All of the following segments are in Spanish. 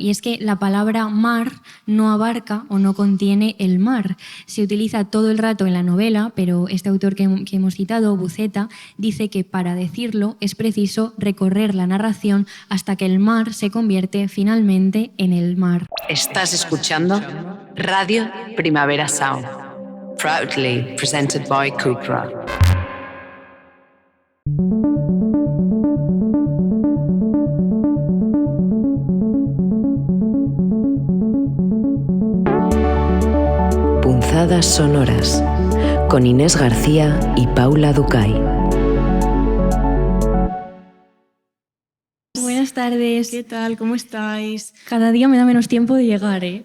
Y es que la palabra mar no abarca o no contiene el mar. Se utiliza todo el rato en la novela, pero este autor que hemos citado, Buceta, dice que para decirlo es preciso recorrer la narración hasta que el mar se convierte finalmente en el mar. Estás escuchando Radio Primavera Sound, proudly presented by Cupra. Punzadas sonoras con Inés García y Paula Ducay. Buenas tardes. ¿Qué tal? ¿Cómo estáis? Cada día me da menos tiempo de llegar, ¿eh?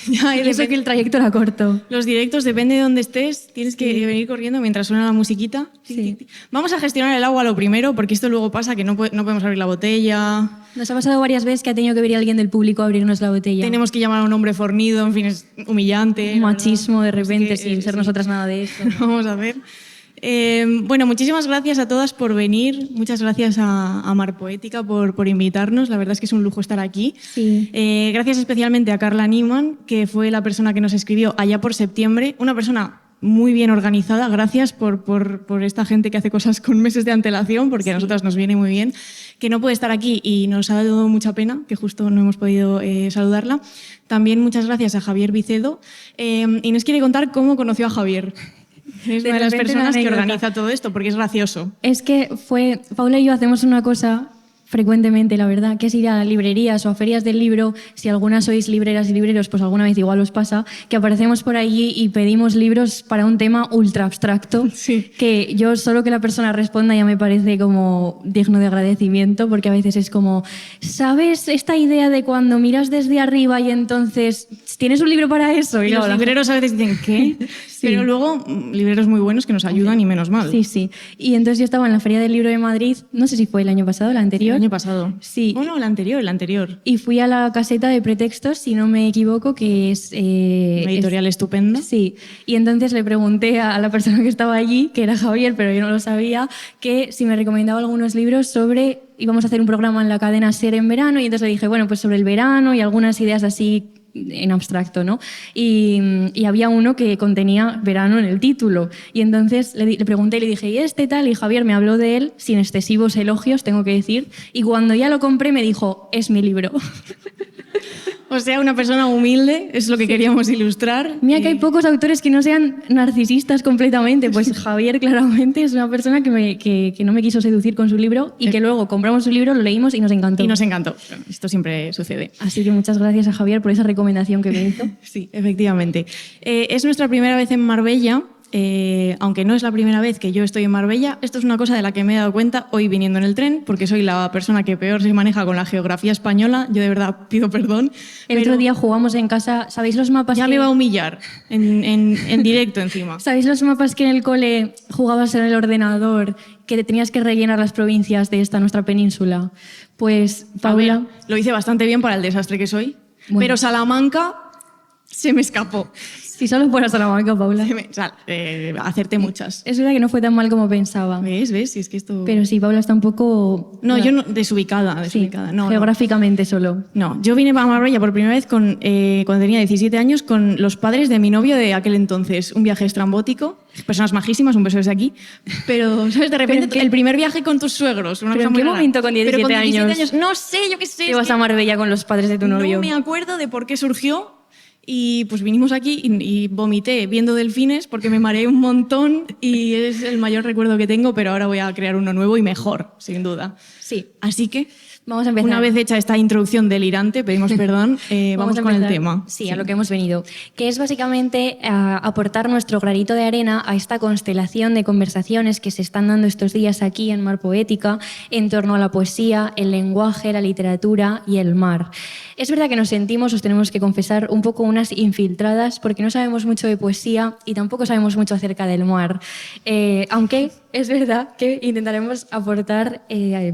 Ya, Y eso que el trayecto era corto. Los directos, depende de dónde estés, tienes que venir corriendo mientras suena la musiquita. Sí. Vamos a gestionar el agua lo primero, porque esto luego pasa que no podemos abrir la botella. Nos ha pasado varias veces que ha tenido que venir alguien del público a abrirnos la botella. Tenemos que llamar a un hombre fornido, en fin, es humillante. Machismo de repente, Es que, sin ser nosotras nada de eso. Vamos a ver. Bueno, muchísimas gracias a todas por venir. Muchas gracias a Mar Poética por invitarnos. La verdad es que es un lujo estar aquí. Sí. Gracias especialmente a Carla Niemann, que fue la persona que nos escribió allá por septiembre. Una persona muy bien organizada. Gracias por esta gente que hace cosas con meses de antelación, porque a nosotras nos viene muy bien. Que no puede estar aquí y nos ha dado mucha pena, que justo no hemos podido saludarla. También muchas gracias a Javier Vicedo. Y nos quiere contar cómo conoció a Javier. Es una de las personas que organiza todo esto, porque es gracioso. Es que Paula y yo hacemos una cosa frecuentemente, la verdad, que es ir a librerías o a ferias del libro. Si algunas sois libreras y libreros, pues alguna vez igual os pasa, que aparecemos por allí y pedimos libros para un tema ultra abstracto, Sí. que yo solo que la persona responda ya me parece como digno de agradecimiento, porque a veces es como, ¿sabes esta idea de cuando miras desde arriba y entonces tienes un libro para eso? Y los libreros a veces dicen, ¿qué? Sí. Pero luego libreros muy buenos que nos ayudan y menos mal. Sí, sí. Y entonces yo estaba en la Feria del Libro de Madrid, no sé si fue el año pasado o el anterior. El año pasado. Sí. Bueno, el anterior. Y fui a la caseta de Pretextos, si no me equivoco, que es... Una editorial estupenda. Sí. Y entonces le pregunté a la persona que estaba allí, que era Javier, pero yo no lo sabía, que si me recomendaba algunos libros sobre... Íbamos a hacer un programa en la cadena SER en verano y entonces le dije, bueno, pues sobre el verano y algunas ideas así en abstracto, ¿no? Y había uno que contenía verano en el título. Y entonces le pregunté y le dije, ¿y este tal? Y Javier me habló de él, sin excesivos elogios, tengo que decir. Y cuando ya lo compré me dijo, es mi libro. O sea, una persona humilde, es lo que queríamos ilustrar. Mira que hay pocos autores que no sean narcisistas completamente. Pues Javier claramente es una persona que no me quiso seducir con su libro y que luego compramos su libro, lo leímos y nos encantó. Y nos encantó. Esto siempre sucede. Así que muchas gracias a Javier por esa recomendación que me hizo. Sí, efectivamente. Es nuestra primera vez en Marbella. Aunque no es la primera vez que yo estoy en Marbella, esto es una cosa de la que me he dado cuenta hoy viniendo en el tren, porque soy la persona que peor se maneja con la geografía española. Yo de verdad pido perdón. El otro día jugamos en casa, ¿sabéis los mapas ya me va a humillar en directo encima. ¿Sabéis los mapas que en el cole jugabas en el ordenador, que te tenías que rellenar las provincias de esta nuestra península? Pues Paula... A ver, lo hice bastante bien para el desastre que soy, Bueno. pero Salamanca se me escapó. Si solo fuera Salamanca, Paula. Acerté muchas. Es verdad que no fue tan mal como pensaba. ¿Ves? Si es que esto... Pero sí, Paula está un poco... No, yo no, desubicada. Sí, No, geográficamente solo. No, yo vine a Marbella por primera vez cuando tenía 17 años con los padres de mi novio de aquel entonces. Un viaje estrambótico, personas majísimas, un beso desde aquí. Pero, ¿sabes? De repente, el primer viaje con tus suegros. Una ¿Pero cosa en muy qué rara. momento con 17 Pero con 17 años? No sé, yo qué sé. Te vas a Marbella con los padres de tu novio. No me acuerdo de por qué surgió. Y pues vinimos aquí y vomité viendo delfines porque me mareé un montón y es el mayor recuerdo que tengo, pero ahora voy a crear uno nuevo y mejor, sin duda. Sí. Así que, vamos a empezar. una vez hecha esta introducción delirante, pedimos perdón, vamos a con el empezar. tema. Sí, a lo que hemos venido, que es básicamente aportar nuestro granito de arena a esta constelación de conversaciones que se están dando estos días aquí en Mar Poética en torno a la poesía, el lenguaje, la literatura y el mar. Es verdad que nos sentimos, os tenemos que confesar, un poco unas infiltradas porque no sabemos mucho de poesía y tampoco sabemos mucho acerca del mar. Aunque es verdad que intentaremos aportar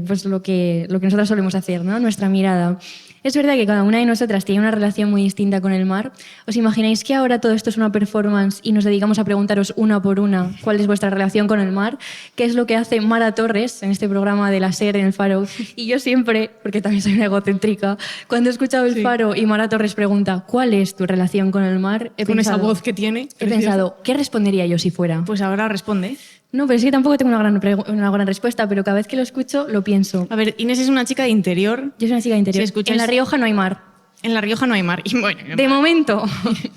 pues lo que nosotros solemos hacer, ¿no? Nuestra mirada. Es verdad que cada una de nosotras tiene una relación muy distinta con el mar. ¿Os imagináis que ahora todo esto es una performance y nos dedicamos a preguntaros una por una cuál es vuestra relación con el mar? ¿Qué es lo que hace Mara Torres en este programa de la SER en el Faro? Y yo siempre, porque también soy una egocéntrica, cuando he escuchado el Faro y Mara Torres pregunta ¿cuál es tu relación con el mar? Con esa voz que tiene. He pensado, ¿qué respondería yo si fuera? Pues ahora responde. No, pero es que tampoco tengo una gran respuesta, pero cada vez que lo escucho lo pienso. A ver, Inés es una chica de interior. Yo soy una chica de interior. Si escuchas- En La Rioja no hay mar. En La Rioja no hay mar. Y bueno, De momento.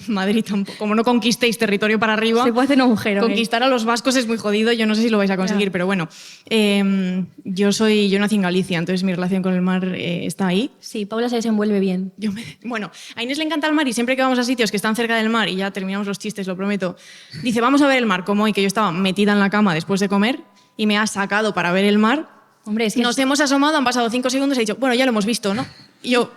Madrid tampoco. Como no conquistéis territorio para arriba, Se puede hacer un agujero. conquistar a los vascos es muy jodido. Yo no sé si lo vais a conseguir, Ya. pero bueno. Yo nací en Galicia, entonces mi relación con el mar está ahí. Sí, Paula se desenvuelve bien. Bueno, a Inés le encanta el mar y siempre que vamos a sitios que están cerca del mar, y ya terminamos los chistes, lo prometo, dice, vamos a ver el mar, como hoy que yo estaba metida en la cama después de comer y me ha sacado para ver el mar. Hombre, es que Nos hemos asomado, han pasado 5 segundos y he dicho, bueno, ya lo hemos visto, ¿no? Y yo,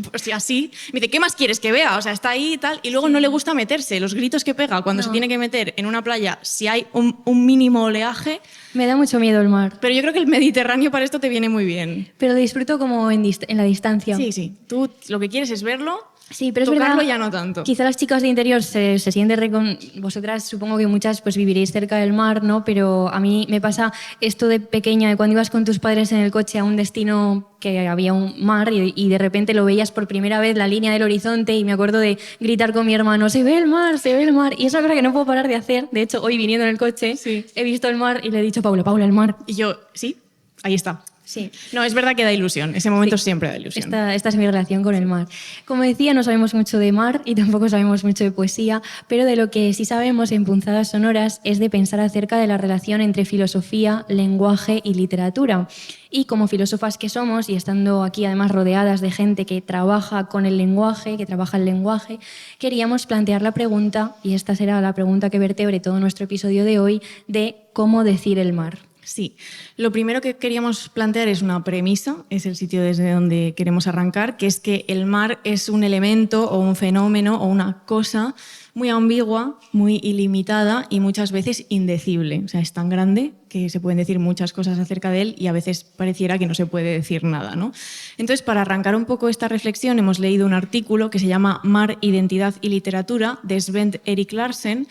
pues sí, así. Me dice, ¿qué más quieres que vea? O sea, está ahí y tal. Y luego no le gusta meterse. Los gritos que pega cuando se tiene que meter en una playa, si hay un mínimo oleaje. me da mucho miedo el mar. Pero yo creo que el Mediterráneo para esto te viene muy bien. Pero lo disfruto como en la distancia. Sí, sí. Tú lo que quieres es verlo. Sí, pero es Tocarlo verdad. ya no tanto. Quizá las chicas de interior se sienten vosotras supongo que muchas pues viviréis cerca del mar, ¿no? Pero a mí me pasa esto de pequeña, de cuando ibas con tus padres en el coche a un destino que había un mar y de repente lo veías por primera vez, la línea del horizonte, y me acuerdo de gritar con mi hermano, se ve el mar, se ve el mar. Y es una cosa que no puedo parar de hacer. De hecho, hoy viniendo en el coche he visto el mar y le he dicho a Paula, Paula, el mar. Y yo, sí, ahí está. Sí. No, es verdad que da ilusión. Ese momento Sí. siempre da ilusión. Esta es mi relación con el mar. Como decía, no sabemos mucho de mar y tampoco sabemos mucho de poesía, pero de lo que sí sabemos en Punzadas Sonoras es de pensar acerca de la relación entre filosofía, lenguaje y literatura. Y como filósofas que somos, y estando aquí además rodeadas de gente que trabaja con el lenguaje, que trabaja el lenguaje, queríamos plantear la pregunta, y esta será la pregunta que vertebre todo nuestro episodio de hoy, de cómo decir el mar. Sí, lo primero que queríamos plantear es una premisa, es el sitio desde donde queremos arrancar, que es que el mar es un elemento o un fenómeno o una cosa muy ambigua, muy ilimitada y muchas veces indecible. O sea, es tan grande que se pueden decir muchas cosas acerca de él y a veces pareciera que no se puede decir nada, ¿no? Entonces, para arrancar un poco esta reflexión, hemos leído un artículo que se llama Mar, Identidad y Literatura, de Sven Erik Larsen,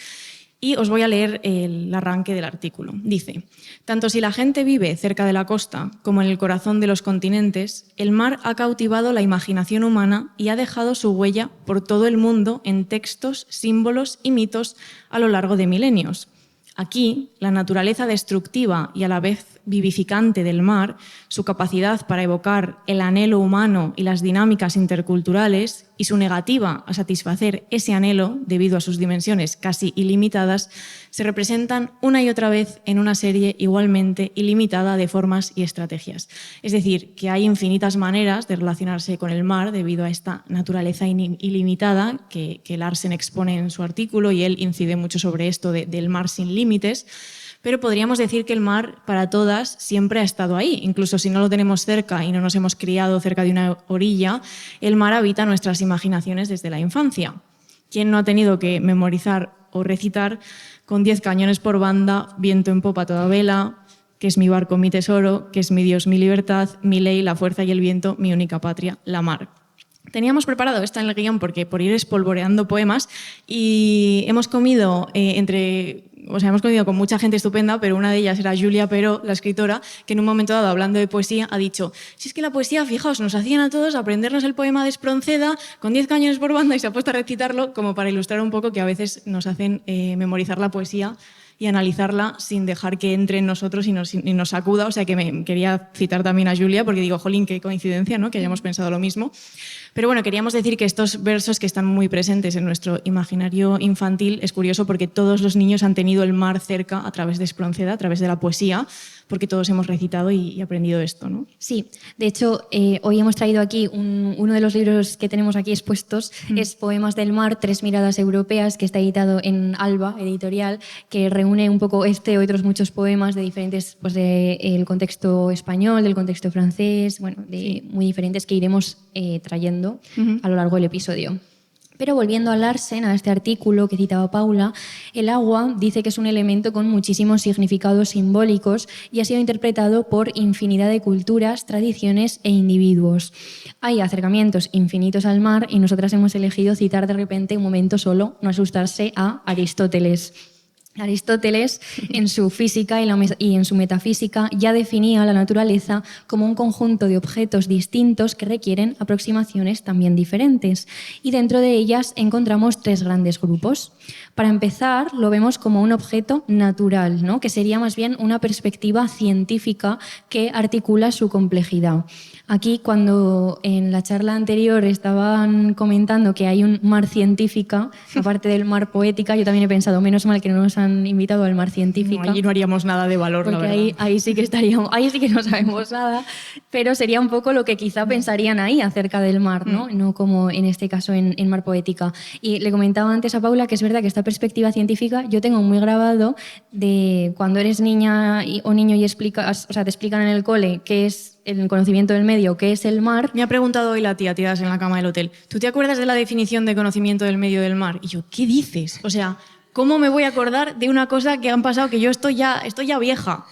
y os voy a leer el arranque del artículo. Dice, tanto si la gente vive cerca de la costa como en el corazón de los continentes, el mar ha cautivado la imaginación humana y ha dejado su huella por todo el mundo en textos, símbolos y mitos a lo largo de milenios. Aquí, la naturaleza destructiva y a la vez vivificante del mar, su capacidad para evocar el anhelo humano y las dinámicas interculturales y su negativa a satisfacer ese anhelo debido a sus dimensiones casi ilimitadas, se representan una y otra vez en una serie igualmente ilimitada de formas y estrategias. Es decir, que hay infinitas maneras de relacionarse con el mar debido a esta naturaleza ilimitada que Larsen expone en su artículo, y él incide mucho sobre esto del mar sin límites. Pero podríamos decir que el mar para todas siempre ha estado ahí. Incluso si no lo tenemos cerca y no nos hemos criado cerca de una orilla, el mar habita nuestras imaginaciones desde la infancia. ¿Quién no ha tenido que memorizar o recitar con 10 cañones por banda, viento en popa a toda vela, que es mi barco, mi tesoro, que es mi Dios, mi libertad, mi ley, la fuerza y el viento, mi única patria, la mar? Teníamos preparado esto en el guión porque por ir espolvoreando poemas, y hemos comido hemos comido con mucha gente estupenda, pero una de ellas era Julia Pero, la escritora, que en un momento dado, hablando de poesía, ha dicho, si es que la poesía, fijaos, nos hacían a todos aprendernos el poema de Espronceda con 10 cañones por banda, y se ha puesto a recitarlo como para ilustrar un poco que a veces nos hacen memorizar la poesía y analizarla sin dejar que entre en nosotros y nos sacuda. O sea que me quería citar también a Julia porque digo, jolín, qué coincidencia, ¿no? Que hayamos pensado lo mismo. Pero bueno, queríamos decir que estos versos que están muy presentes en nuestro imaginario infantil, es curioso porque todos los niños han tenido el mar cerca a través de Espronceda, a través de la poesía, porque todos hemos recitado y aprendido esto, ¿no? Sí, de hecho, hoy hemos traído aquí uno de los libros que tenemos aquí expuestos, es Poemas del mar, 3 miradas europeas, que está editado en Alba, editorial, que reúne un poco y otros muchos poemas de diferentes, pues del contexto español, del contexto francés, bueno, muy diferentes que iremos trayendo a lo largo del episodio. Pero volviendo a Larsen, a este artículo que citaba Paula, el agua dice que es un elemento con muchísimos significados simbólicos y ha sido interpretado por infinidad de culturas, tradiciones e individuos. Hay acercamientos infinitos al mar y nosotras hemos elegido citar de repente un momento solo, no asustarse, a Aristóteles. Aristóteles, en su física y en su metafísica, ya definía la naturaleza como un conjunto de objetos distintos que requieren aproximaciones también diferentes. Y dentro de ellas encontramos 3 grandes grupos. Para empezar, lo vemos como un objeto natural, ¿no? Que sería más bien una perspectiva científica que articula su complejidad. Aquí, cuando en la charla anterior estaban comentando que hay un mar científica, aparte del mar poética, yo también he pensado, menos mal que no nos han invitado al mar científica. No, allí no haríamos nada de valor, la verdad. Ahí sí que estaríamos, ahí sí que no sabemos nada, pero sería un poco lo que quizá pensarían ahí acerca del mar, ¿no? No como en este caso en mar poética. Y le comentaba antes a Paula que es verdad que esta perspectiva científica yo tengo muy grabado de cuando eres niña o niño y explicas, o sea, te explican en el cole qué es el conocimiento del medio, qué es el mar. Me ha preguntado hoy la tía, tiradas en la cama del hotel, ¿tú te acuerdas de la definición de conocimiento del medio del mar? Y yo, ¿qué dices? O sea, ¿cómo me voy a acordar de una cosa que han pasado, que yo estoy ya vieja?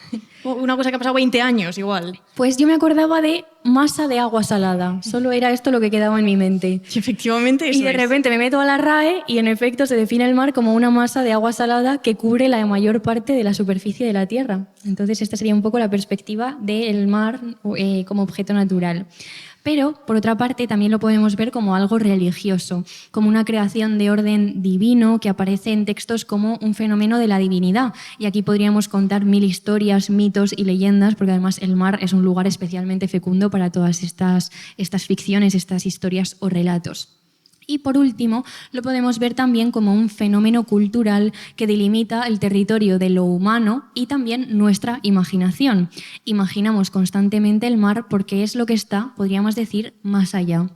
Una cosa que ha pasado 20 años igual. Pues yo me acordaba de masa de agua salada. Solo era esto lo que quedaba en mi mente. Y efectivamente eso Y de repente me meto a la RAE y en efecto se define el mar como una masa de agua salada que cubre la mayor parte de la superficie de la Tierra. Entonces esta sería un poco la perspectiva del mar como objeto natural. Pero, por otra parte, también lo podemos ver como algo religioso, como una creación de orden divino que aparece en textos como un fenómeno de la divinidad. Y aquí podríamos contar 1000 historias, mitos y leyendas, porque además el mar es un lugar especialmente fecundo para todas estas ficciones, estas historias o relatos. Y por último, lo podemos ver también como un fenómeno cultural que delimita el territorio de lo humano y también nuestra imaginación. Imaginamos constantemente el mar porque es lo que está, podríamos decir, más allá.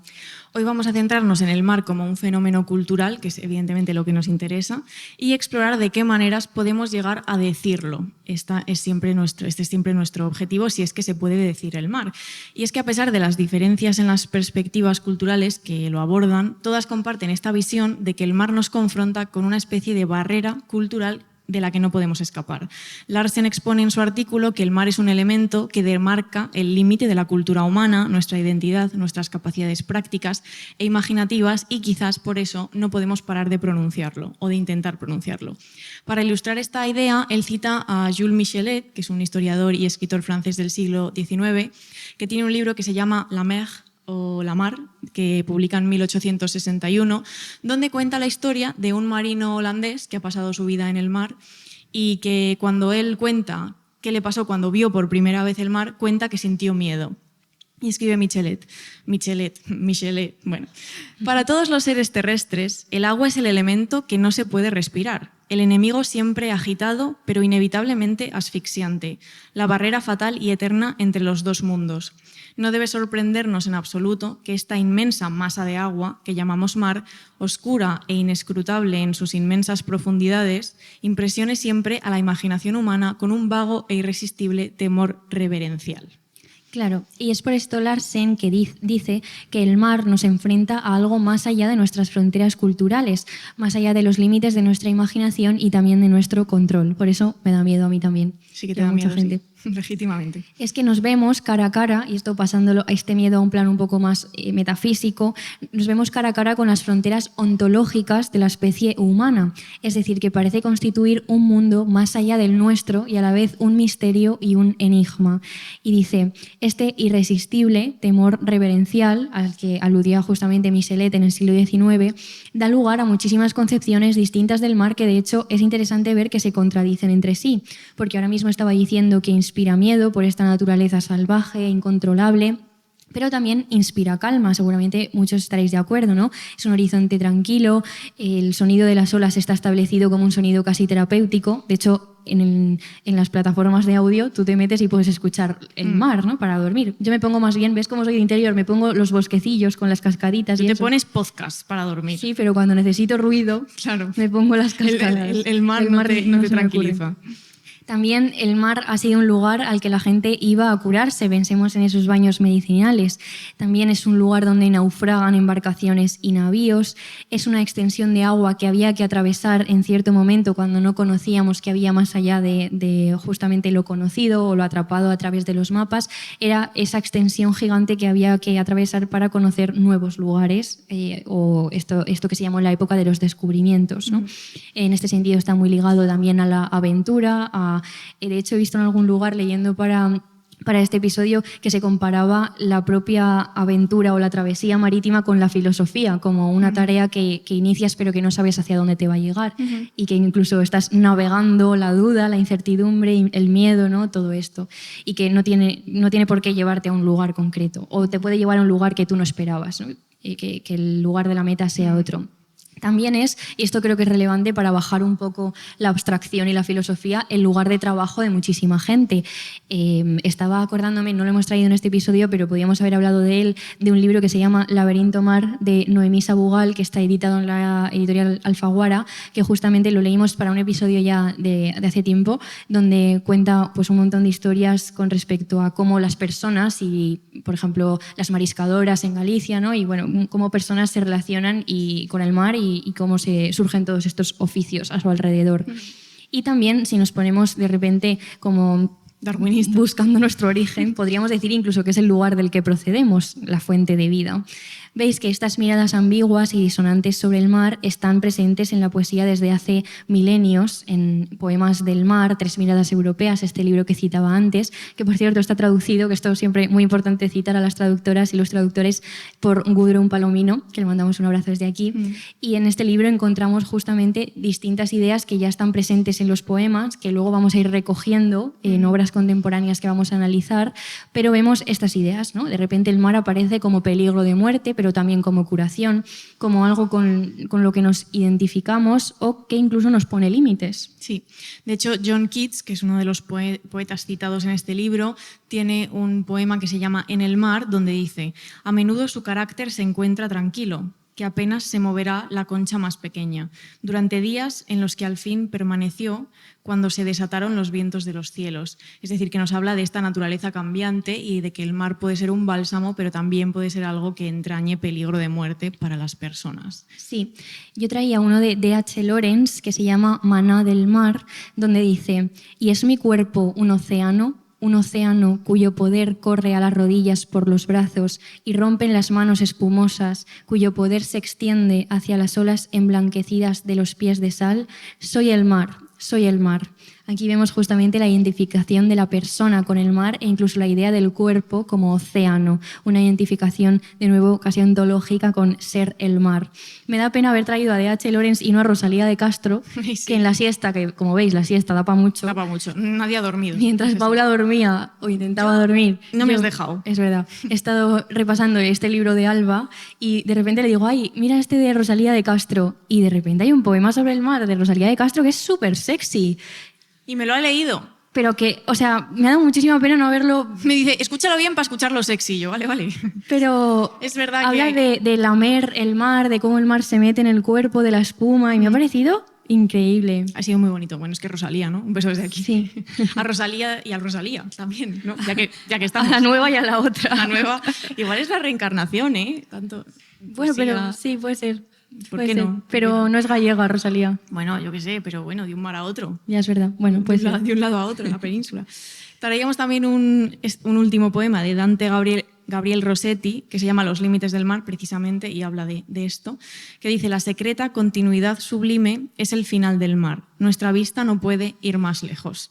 Hoy vamos a centrarnos en el mar como un fenómeno cultural, que es evidentemente lo que nos interesa, y explorar de qué maneras podemos llegar a decirlo. Este es siempre nuestro objetivo, si es que se puede decir el mar. Y es que a pesar de las diferencias en las perspectivas culturales que lo abordan, todas comparten esta visión de que el mar nos confronta con una especie de barrera cultural de la que no podemos escapar. Larsen expone en su artículo que el mar es un elemento que demarca el límite de la cultura humana, nuestra identidad, nuestras capacidades prácticas e imaginativas, y quizás por eso no podemos parar de pronunciarlo o de intentar pronunciarlo. Para ilustrar esta idea, él cita a Jules Michelet, que es un historiador y escritor francés del siglo XIX, que tiene un libro que se llama La Mer, o La Mar, que publica en 1861, donde cuenta la historia de un marino holandés que ha pasado su vida en el mar y que cuando él cuenta qué le pasó cuando vio por primera vez el mar, cuenta que sintió miedo. Y escribe Michelet, bueno. Para todos los seres terrestres, el agua es el elemento que no se puede respirar, el enemigo siempre agitado, pero inevitablemente asfixiante, la barrera fatal y eterna entre los dos mundos. No debe sorprendernos en absoluto que esta inmensa masa de agua, que llamamos mar, oscura e inescrutable en sus inmensas profundidades, impresione siempre a la imaginación humana con un vago e irresistible temor reverencial. Claro, y es por esto Larsen que dice que el mar nos enfrenta a algo más allá de nuestras fronteras culturales, más allá de los límites de nuestra imaginación y también de nuestro control. Por eso me da miedo a mí también. Sí que te da miedo, gente. Sí, legítimamente. Es que nos vemos cara a cara, y esto pasándolo a este miedo a un plano un poco más metafísico, nos vemos cara a cara con las fronteras ontológicas de la especie humana. Es decir, que parece constituir un mundo más allá del nuestro y a la vez un misterio y un enigma. Y dice, este irresistible temor reverencial, al que aludía justamente Michelet en el siglo XIX, da lugar a muchísimas concepciones distintas del mar que de hecho es interesante ver que se contradicen entre sí, porque ahora mismo estaba diciendo que inspira miedo por esta naturaleza salvaje e incontrolable, pero también inspira calma, seguramente muchos estaréis de acuerdo, ¿no? Es un horizonte tranquilo, el sonido de las olas está establecido como un sonido casi terapéutico, de hecho en las plataformas de audio tú te metes y puedes escuchar el mar, ¿no? Para dormir. Yo me pongo más bien, ¿ves cómo soy de interior? Me pongo los bosquecillos con las cascaditas. Tú y te eso. pones podcast para dormir. Sí, pero cuando necesito ruido, claro, me pongo las cascadas. El mar no te tranquiliza. También el mar ha sido un lugar al que la gente iba a curarse, pensemos en esos baños medicinales. También es un lugar donde naufragan embarcaciones y navíos. Es una extensión de agua que había que atravesar en cierto momento cuando no conocíamos que había más allá de justamente lo conocido o lo atrapado a través de los mapas. Era esa extensión gigante que había que atravesar para conocer nuevos lugares, o esto que se llamó la época de los descubrimientos, ¿no? En este sentido está muy ligado también a la aventura. De hecho, he visto en algún lugar leyendo para este episodio que se comparaba la propia aventura o la travesía marítima con la filosofía, como una tarea que inicias pero que no sabes hacia dónde te va a llegar, y que incluso estás navegando la duda, la incertidumbre, el miedo, ¿no? Todo esto, y que no tiene por qué llevarte a un lugar concreto, o te puede llevar a un lugar que tú no esperabas, ¿no? Y que el lugar de la meta sea otro. También es, y esto creo que es relevante para bajar un poco la abstracción y la filosofía, el lugar de trabajo de muchísima gente. Estaba acordándome, no lo hemos traído en este episodio, pero podíamos haber hablado de él, de un libro que se llama Laberinto Mar, de Noemí Sabugal, que está editado en la editorial Alfaguara, que justamente lo leímos para un episodio ya de hace tiempo, donde cuenta pues, un montón de historias con respecto a cómo las personas, y por ejemplo las mariscadoras en Galicia, ¿no? Y bueno, cómo personas se relacionan con el mar y cómo se surgen todos estos oficios a su alrededor. Y también, si nos ponemos de repente como darwinista, buscando nuestro origen, podríamos decir incluso que es el lugar del que procedemos, la fuente de vida. Veis que estas miradas ambiguas y disonantes sobre el mar están presentes en la poesía desde hace milenios, en Poemas del mar, Tres miradas europeas, este libro que citaba antes, que por cierto está traducido, que esto es siempre muy importante citar a las traductoras y los traductores, por Gudrun Palomino, que le mandamos un abrazo desde aquí. Y en este libro encontramos justamente distintas ideas que ya están presentes en los poemas, que luego vamos a ir recogiendo en obras contemporáneas que vamos a analizar, pero vemos estas ideas, ¿no? De repente el mar aparece como peligro de muerte, pero también como curación, como algo con lo que nos identificamos o que incluso nos pone límites. Sí, de hecho John Keats, que es uno de los poetas citados en este libro, tiene un poema que se llama En el mar, donde dice: a menudo su carácter se encuentra tranquilo, que apenas se moverá la concha más pequeña, durante días en los que al fin permaneció cuando se desataron los vientos de los cielos. Es decir, que nos habla de esta naturaleza cambiante y de que el mar puede ser un bálsamo, pero también puede ser algo que entrañe peligro de muerte para las personas. Sí, yo traía uno de D.H. Lawrence que se llama Maná del mar, donde dice: y es mi cuerpo un océano cuyo poder corre a las rodillas por los brazos y rompe en las manos espumosas, cuyo poder se extiende hacia las olas emblanquecidas de los pies de sal. Soy el mar, soy el mar. Aquí vemos justamente la identificación de la persona con el mar e incluso la idea del cuerpo como océano, una identificación de nuevo casi ontológica con ser el mar. Me da pena haber traído a D.H. Lawrence y no a Rosalía de Castro, sí, que en la siesta, que como veis la siesta da para mucho. Da para mucho, nadie ha dormido. Mientras Paula dormía o intentaba dormir. No me has dejado. Es verdad. He estado repasando este libro de Alba y de repente le digo: ay, mira este de Rosalía de Castro. Y de repente hay un poema sobre el mar de Rosalía de Castro que es súper sexy. Y me lo ha leído. Pero que, o sea, me ha dado muchísima pena no haberlo... Me dice, escúchalo bien para escucharlo sexy. Yo, vale. Pero es verdad habla que... de lamer el mar, de cómo el mar se mete en el cuerpo, de la espuma, y me ha parecido increíble. Ha sido muy bonito. Bueno, es que Rosalía, ¿no? Un beso desde aquí. Sí. A Rosalía y a Rosalía también, ¿no? Ya que estamos. A la nueva y a la otra. La nueva. Igual es la reencarnación, ¿eh? Tanto... Bueno, pero sí, puede ser. ¿Por qué no? Pero no es gallega, Rosalía. Bueno, yo qué sé, pero bueno, de un mar a otro. Ya es verdad. Bueno, pues de un lado a otro, en la península. Traíamos también un último poema de Dante Gabriel Rossetti, que se llama Los límites del mar, precisamente, y habla de esto, que dice: la secreta continuidad sublime es el final del mar. Nuestra vista no puede ir más lejos.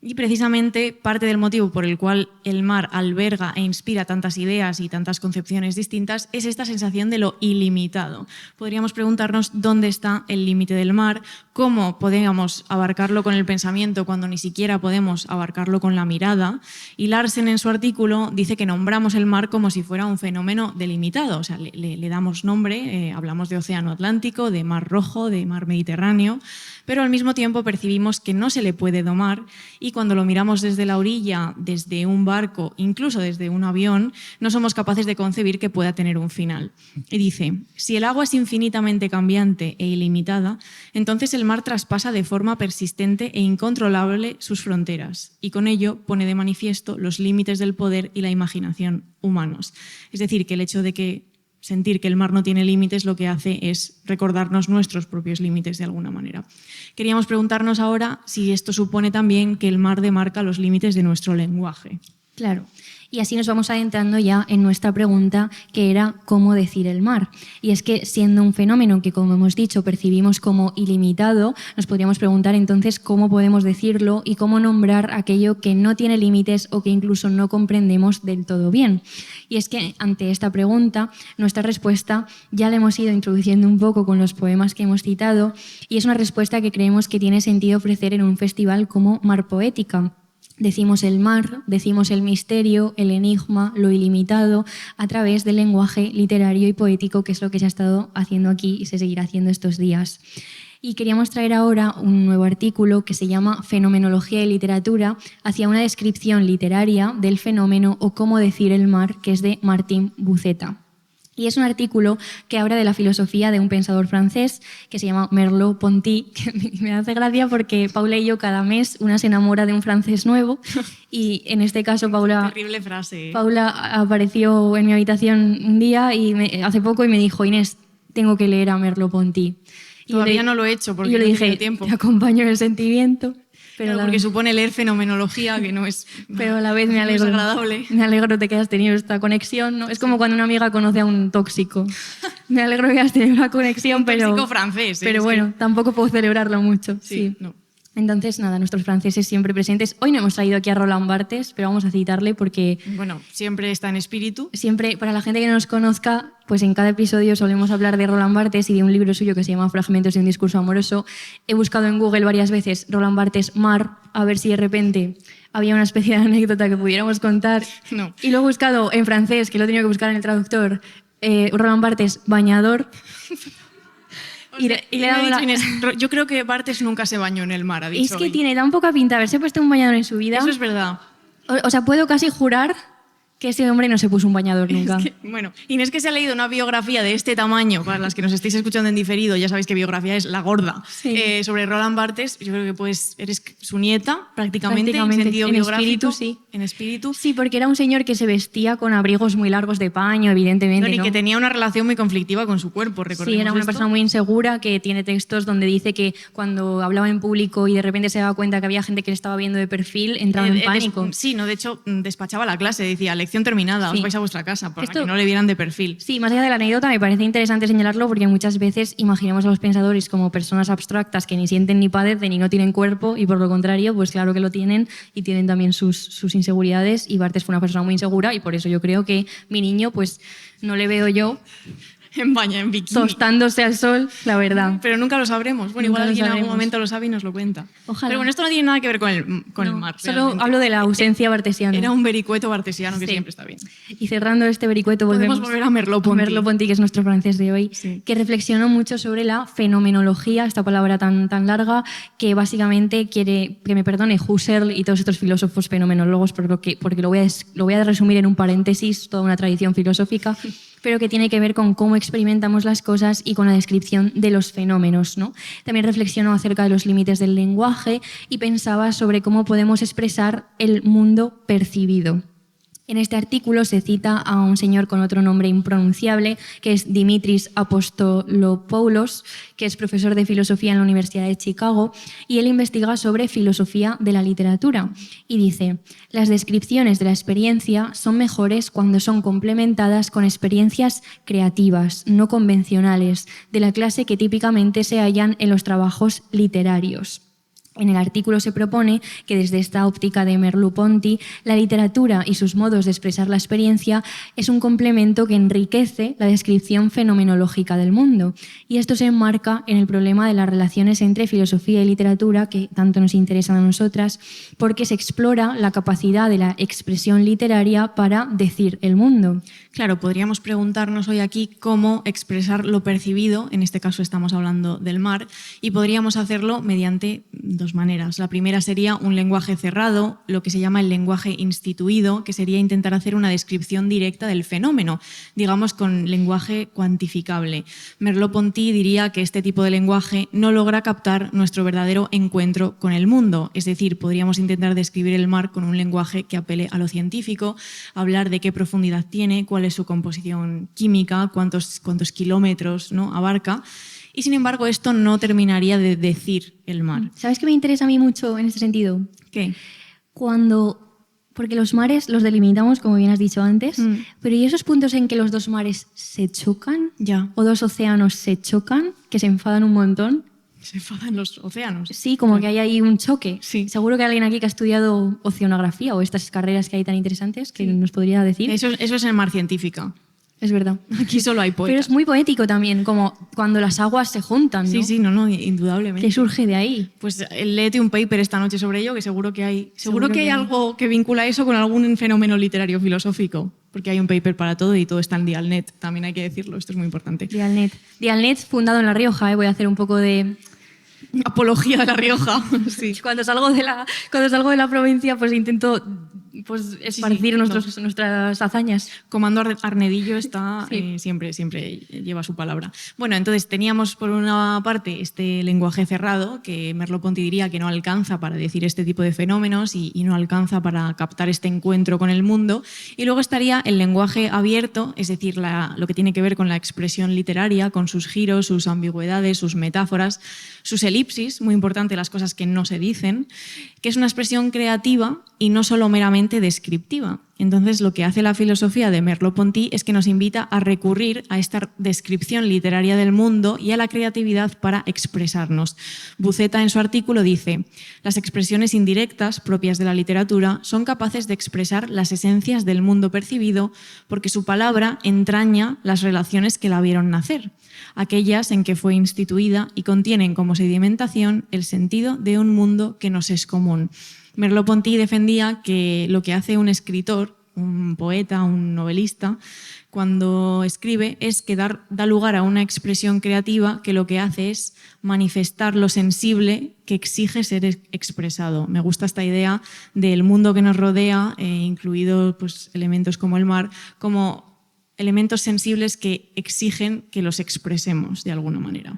Y precisamente parte del motivo por el cual el mar alberga e inspira tantas ideas y tantas concepciones distintas es esta sensación de lo ilimitado. Podríamos preguntarnos dónde está el límite del mar, cómo podemos abarcarlo con el pensamiento cuando ni siquiera podemos abarcarlo con la mirada. Y Larsen, en su artículo, dice que nombramos el mar como si fuera un fenómeno delimitado. O sea, le damos nombre, hablamos de océano Atlántico, de mar Rojo, de mar Mediterráneo, pero al mismo tiempo percibimos que no se le puede domar, y cuando lo miramos desde la orilla, desde un barco, incluso desde un avión, no somos capaces de concebir que pueda tener un final. Y dice: si el agua es infinitamente cambiante e ilimitada, entonces el el mar traspasa de forma persistente e incontrolable sus fronteras y con ello pone de manifiesto los límites del poder y la imaginación humanos. Es decir, que el hecho de que sentir que el mar no tiene límites lo que hace es recordarnos nuestros propios límites de alguna manera. Queríamos preguntarnos ahora si esto supone también que el mar demarca los límites de nuestro lenguaje. Claro. Y así nos vamos adentrando ya en nuestra pregunta, que era ¿cómo decir el mar? Y es que siendo un fenómeno que, como hemos dicho, percibimos como ilimitado, nos podríamos preguntar entonces cómo podemos decirlo y cómo nombrar aquello que no tiene límites o que incluso no comprendemos del todo bien. Y es que ante esta pregunta, nuestra respuesta ya la hemos ido introduciendo un poco con los poemas que hemos citado y es una respuesta que creemos que tiene sentido ofrecer en un festival como Mar Poética. Decimos el mar, decimos el misterio, el enigma, lo ilimitado, a través del lenguaje literario y poético, que es lo que se ha estado haciendo aquí y se seguirá haciendo estos días. Y queríamos traer ahora un nuevo artículo que se llama Fenomenología y literatura, hacia una descripción literaria del fenómeno o cómo decir el mar, que es de Martín Buceta. Y es un artículo que habla de la filosofía de un pensador francés que se llama Merleau-Ponty, que me hace gracia porque Paula y yo cada mes una se enamora de un francés nuevo y en este caso Paula... Terrible frase. Paula apareció en mi habitación un día y hace poco y me dijo, Inés, tengo que leer a Merleau-Ponty. Todavía no lo he hecho porque yo le no he dije, tenido tiempo. te acompaño en el sentimiento. Pero porque supone leer fenomenología, que no es, pero a la vez me alegro, agradable. Me alegro de que hayas tenido esta conexión, ¿no? Es como cuando una amiga conoce a un tóxico. Me alegro de que hayas tenido una conexión, un tóxico francés. Pero bueno, tampoco puedo celebrarlo mucho. Sí. No. Entonces, nada, nuestros franceses siempre presentes. Hoy no hemos traído aquí a Roland Barthes, pero vamos a citarle porque... Bueno, siempre está en espíritu. Siempre, para la gente que no nos conozca, pues en cada episodio solemos hablar de Roland Barthes y de un libro suyo que se llama Fragmentos de un discurso amoroso. He buscado en Google varias veces Roland Barthes mar, a ver si de repente había una especie de anécdota que pudiéramos contar. No. Y lo he buscado en francés, que lo he tenido que buscar en el traductor, Roland Barthes bañador. Yo creo que Barthes nunca se bañó en el mar, ha dicho. Es que tiene tan poca pinta haberse puesto un bañador en su vida. Eso es verdad. O sea, puedo casi jurar que ese hombre no se puso un bañador nunca. Bueno, Inés que se ha leído una biografía de este tamaño, para las que nos estéis escuchando en diferido, ya sabéis que biografía es La Gorda, sí. Sobre Roland Barthes. Yo creo que pues eres su nieta prácticamente en sentido biográfico. Espíritu, sí. En espíritu. Sí, porque era un señor que se vestía con abrigos muy largos de paño, evidentemente. Y que tenía una relación muy conflictiva con su cuerpo, recordemos. Sí, era una persona muy insegura que tiene textos donde dice que cuando hablaba en público y de repente se daba cuenta que había gente que le estaba viendo de perfil, entraba en pánico. Sí, no, de hecho despachaba la clase, decía, lección terminada, os vais a vuestra casa, para que no le vieran de perfil. Sí, más allá de la anécdota me parece interesante señalarlo porque muchas veces imaginamos a los pensadores como personas abstractas que ni sienten ni padecen y no tienen cuerpo y por lo contrario, pues claro que lo tienen y tienen también sus inseguridades y Barthes fue una persona muy insegura y por eso yo creo que mi niño pues no le veo yo en bikini. Tostándose al sol, la verdad. Pero nunca lo sabremos. Bueno, igual alguien en algún momento lo sabe y nos lo cuenta. Ojalá. Pero bueno, esto no tiene nada que ver con el mar. Solo realmente. hablo de la ausencia bartesiana. Era un vericueto bartesiano que siempre está bien. Y cerrando este vericueto podemos volver a Merleau-Ponty. Merleau-Ponty, que es nuestro francés de hoy, sí. Que reflexionó mucho sobre la fenomenología, esta palabra tan larga, que básicamente quiere, que me perdone Husserl y todos estos filósofos fenomenólogos, porque lo voy a resumir en un paréntesis, toda una tradición filosófica, pero que tiene que ver con cómo experimentamos las cosas y con la descripción de los fenómenos, ¿no? También reflexionó acerca de los límites del lenguaje y pensaba sobre cómo podemos expresar el mundo percibido. En este artículo se cita a un señor con otro nombre impronunciable, que es Dimitris Apostolopoulos, que es profesor de filosofía en la Universidad de Chicago, y él investiga sobre filosofía de la literatura. Y dice, las descripciones de la experiencia son mejores cuando son complementadas con experiencias creativas, no convencionales, de la clase que típicamente se hallan en los trabajos literarios. En el artículo se propone que desde esta óptica de Merleau-Ponty, la literatura y sus modos de expresar la experiencia es un complemento que enriquece la descripción fenomenológica del mundo. Y esto se enmarca en el problema de las relaciones entre filosofía y literatura, que tanto nos interesan a nosotras, porque se explora la capacidad de la expresión literaria para decir el mundo. Claro, podríamos preguntarnos hoy aquí cómo expresar lo percibido, en este caso estamos hablando del mar, y podríamos hacerlo mediante dos dos maneras. La primera sería un lenguaje cerrado, lo que se llama el lenguaje instituido, que sería intentar hacer una descripción directa del fenómeno, digamos con lenguaje cuantificable. Merleau-Ponty diría que este tipo de lenguaje no logra captar nuestro verdadero encuentro con el mundo, es decir, podríamos intentar describir el mar con un lenguaje que apele a lo científico, hablar de qué profundidad tiene, cuál es su composición química, cuántos kilómetros, ¿no?, abarca. Y sin embargo, esto no terminaría de decir el mar. ¿Sabes qué me interesa a mí mucho en este sentido? ¿Qué? Porque los mares los delimitamos, como bien has dicho antes, pero ¿y esos puntos en que los dos mares se chocan? Ya. ¿O dos océanos se chocan, que se enfadan un montón? Se enfadan los océanos. Sí, como que hay ahí un choque. Sí. Seguro que alguien aquí que ha estudiado oceanografía o estas carreras que hay tan interesantes que nos podría decir. Eso es en mar científica. Es verdad. Aquí solo hay poetas. Pero es muy poético también, como cuando las aguas se juntan, ¿no? Sí, no, indudablemente. ¿Qué surge de ahí? Pues léete un paper esta noche sobre ello, que seguro que hay algo que vincula eso con algún fenómeno literario filosófico, porque hay un paper para todo y todo está en Dialnet, también hay que decirlo, esto es muy importante. Dialnet fundado en La Rioja, voy a hacer un poco de apología de La Rioja. Sí. Cuando salgo de la provincia, pues intento esparcir nuestras hazañas. Comando Arnedillo está siempre lleva su palabra. Bueno, entonces teníamos por una parte este lenguaje cerrado que Merleau-Ponty diría que no alcanza para decir este tipo de fenómenos y no alcanza para captar este encuentro con el mundo. Y luego estaría el lenguaje abierto, es decir, lo que tiene que ver con la expresión literaria, con sus giros, sus ambigüedades, sus metáforas, sus elipsis, muy importante, las cosas que no se dicen, que es una expresión creativa y no solo meramente descriptiva. Entonces, lo que hace la filosofía de Merleau-Ponty es que nos invita a recurrir a esta descripción literaria del mundo y a la creatividad para expresarnos. Buceta, en su artículo, dice: las expresiones indirectas propias de la literatura son capaces de expresar las esencias del mundo percibido porque su palabra entraña las relaciones que la vieron nacer, aquellas en que fue instituida y contienen como sedimentación el sentido de un mundo que nos es común. Merleau-Ponty defendía que lo que hace un escritor, un poeta, un novelista, cuando escribe es que da lugar a una expresión creativa que lo que hace es manifestar lo sensible que exige ser expresado. Me gusta esta idea del mundo que nos rodea, incluidos pues, elementos como el mar, como elementos sensibles que exigen que los expresemos de alguna manera.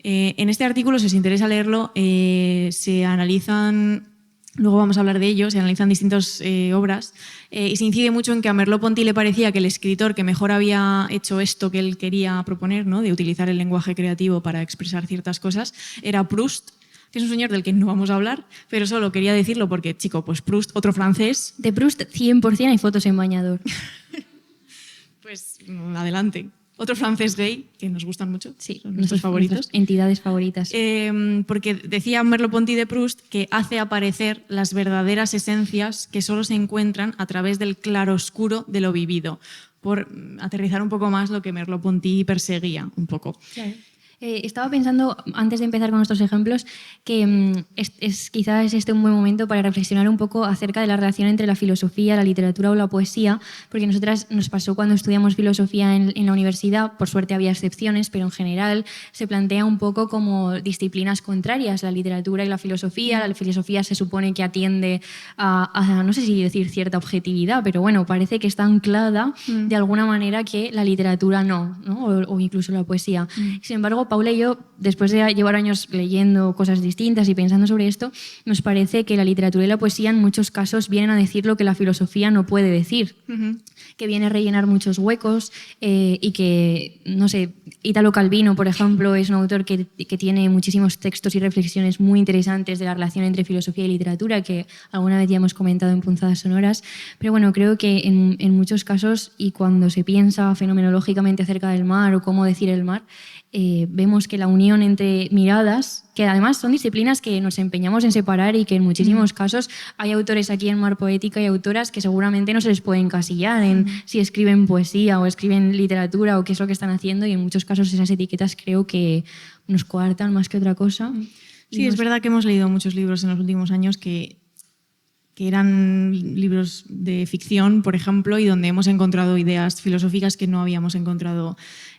En este artículo, si os interesa leerlo, se analizan... Luego vamos a hablar de ello, se analizan distintas obras y se incide mucho en que a Merleau-Ponty le parecía que el escritor que mejor había hecho esto que él quería proponer, ¿no?, de utilizar el lenguaje creativo para expresar ciertas cosas, era Proust, que es un señor del que no vamos a hablar, pero solo quería decirlo porque, pues Proust, otro francés. De Proust 100% hay fotos en bañador. Pues adelante. Otro francés gay, que nos gustan mucho, sí, son nuestros favoritos. Nuestras entidades favoritas. Porque decía Merleau-Ponty de Proust que hace aparecer las verdaderas esencias que solo se encuentran a través del claroscuro de lo vivido, por aterrizar un poco más lo que Merleau-Ponty perseguía un poco. Claro. Estaba pensando, antes de empezar con nuestros ejemplos, que quizás este un buen momento para reflexionar un poco acerca de la relación entre la filosofía, la literatura o la poesía, porque nosotras nos pasó cuando estudiamos filosofía en la universidad, por suerte había excepciones, pero en general se plantea un poco como disciplinas contrarias, la literatura y la filosofía. La filosofía se supone que atiende a no sé si decir cierta objetividad, pero bueno, parece que está anclada de alguna manera que la literatura no, o incluso la poesía. Sin embargo, Paula y yo, después de llevar años leyendo cosas distintas y pensando sobre esto, nos parece que la literatura y la poesía en muchos casos vienen a decir lo que la filosofía no puede decir, que viene a rellenar muchos huecos y que, no sé, Italo Calvino, por ejemplo, es un autor que tiene muchísimos textos y reflexiones muy interesantes de la relación entre filosofía y literatura, que alguna vez ya hemos comentado en Punzadas Sonoras, pero bueno, creo que en muchos casos, y cuando se piensa fenomenológicamente acerca del mar o cómo decir el mar, vemos que la unión entre miradas, que además son disciplinas que nos empeñamos en separar y que en muchísimos casos hay autores aquí en Mar Poética y autoras que seguramente no se les puede encasillar en si escriben poesía o escriben literatura o qué es lo que están haciendo, y en muchos casos esas etiquetas creo que nos coartan más que otra cosa. Sí, es verdad que hemos leído muchos libros en los últimos años que eran libros de ficción, por ejemplo, y donde hemos encontrado ideas filosóficas que no habíamos encontrado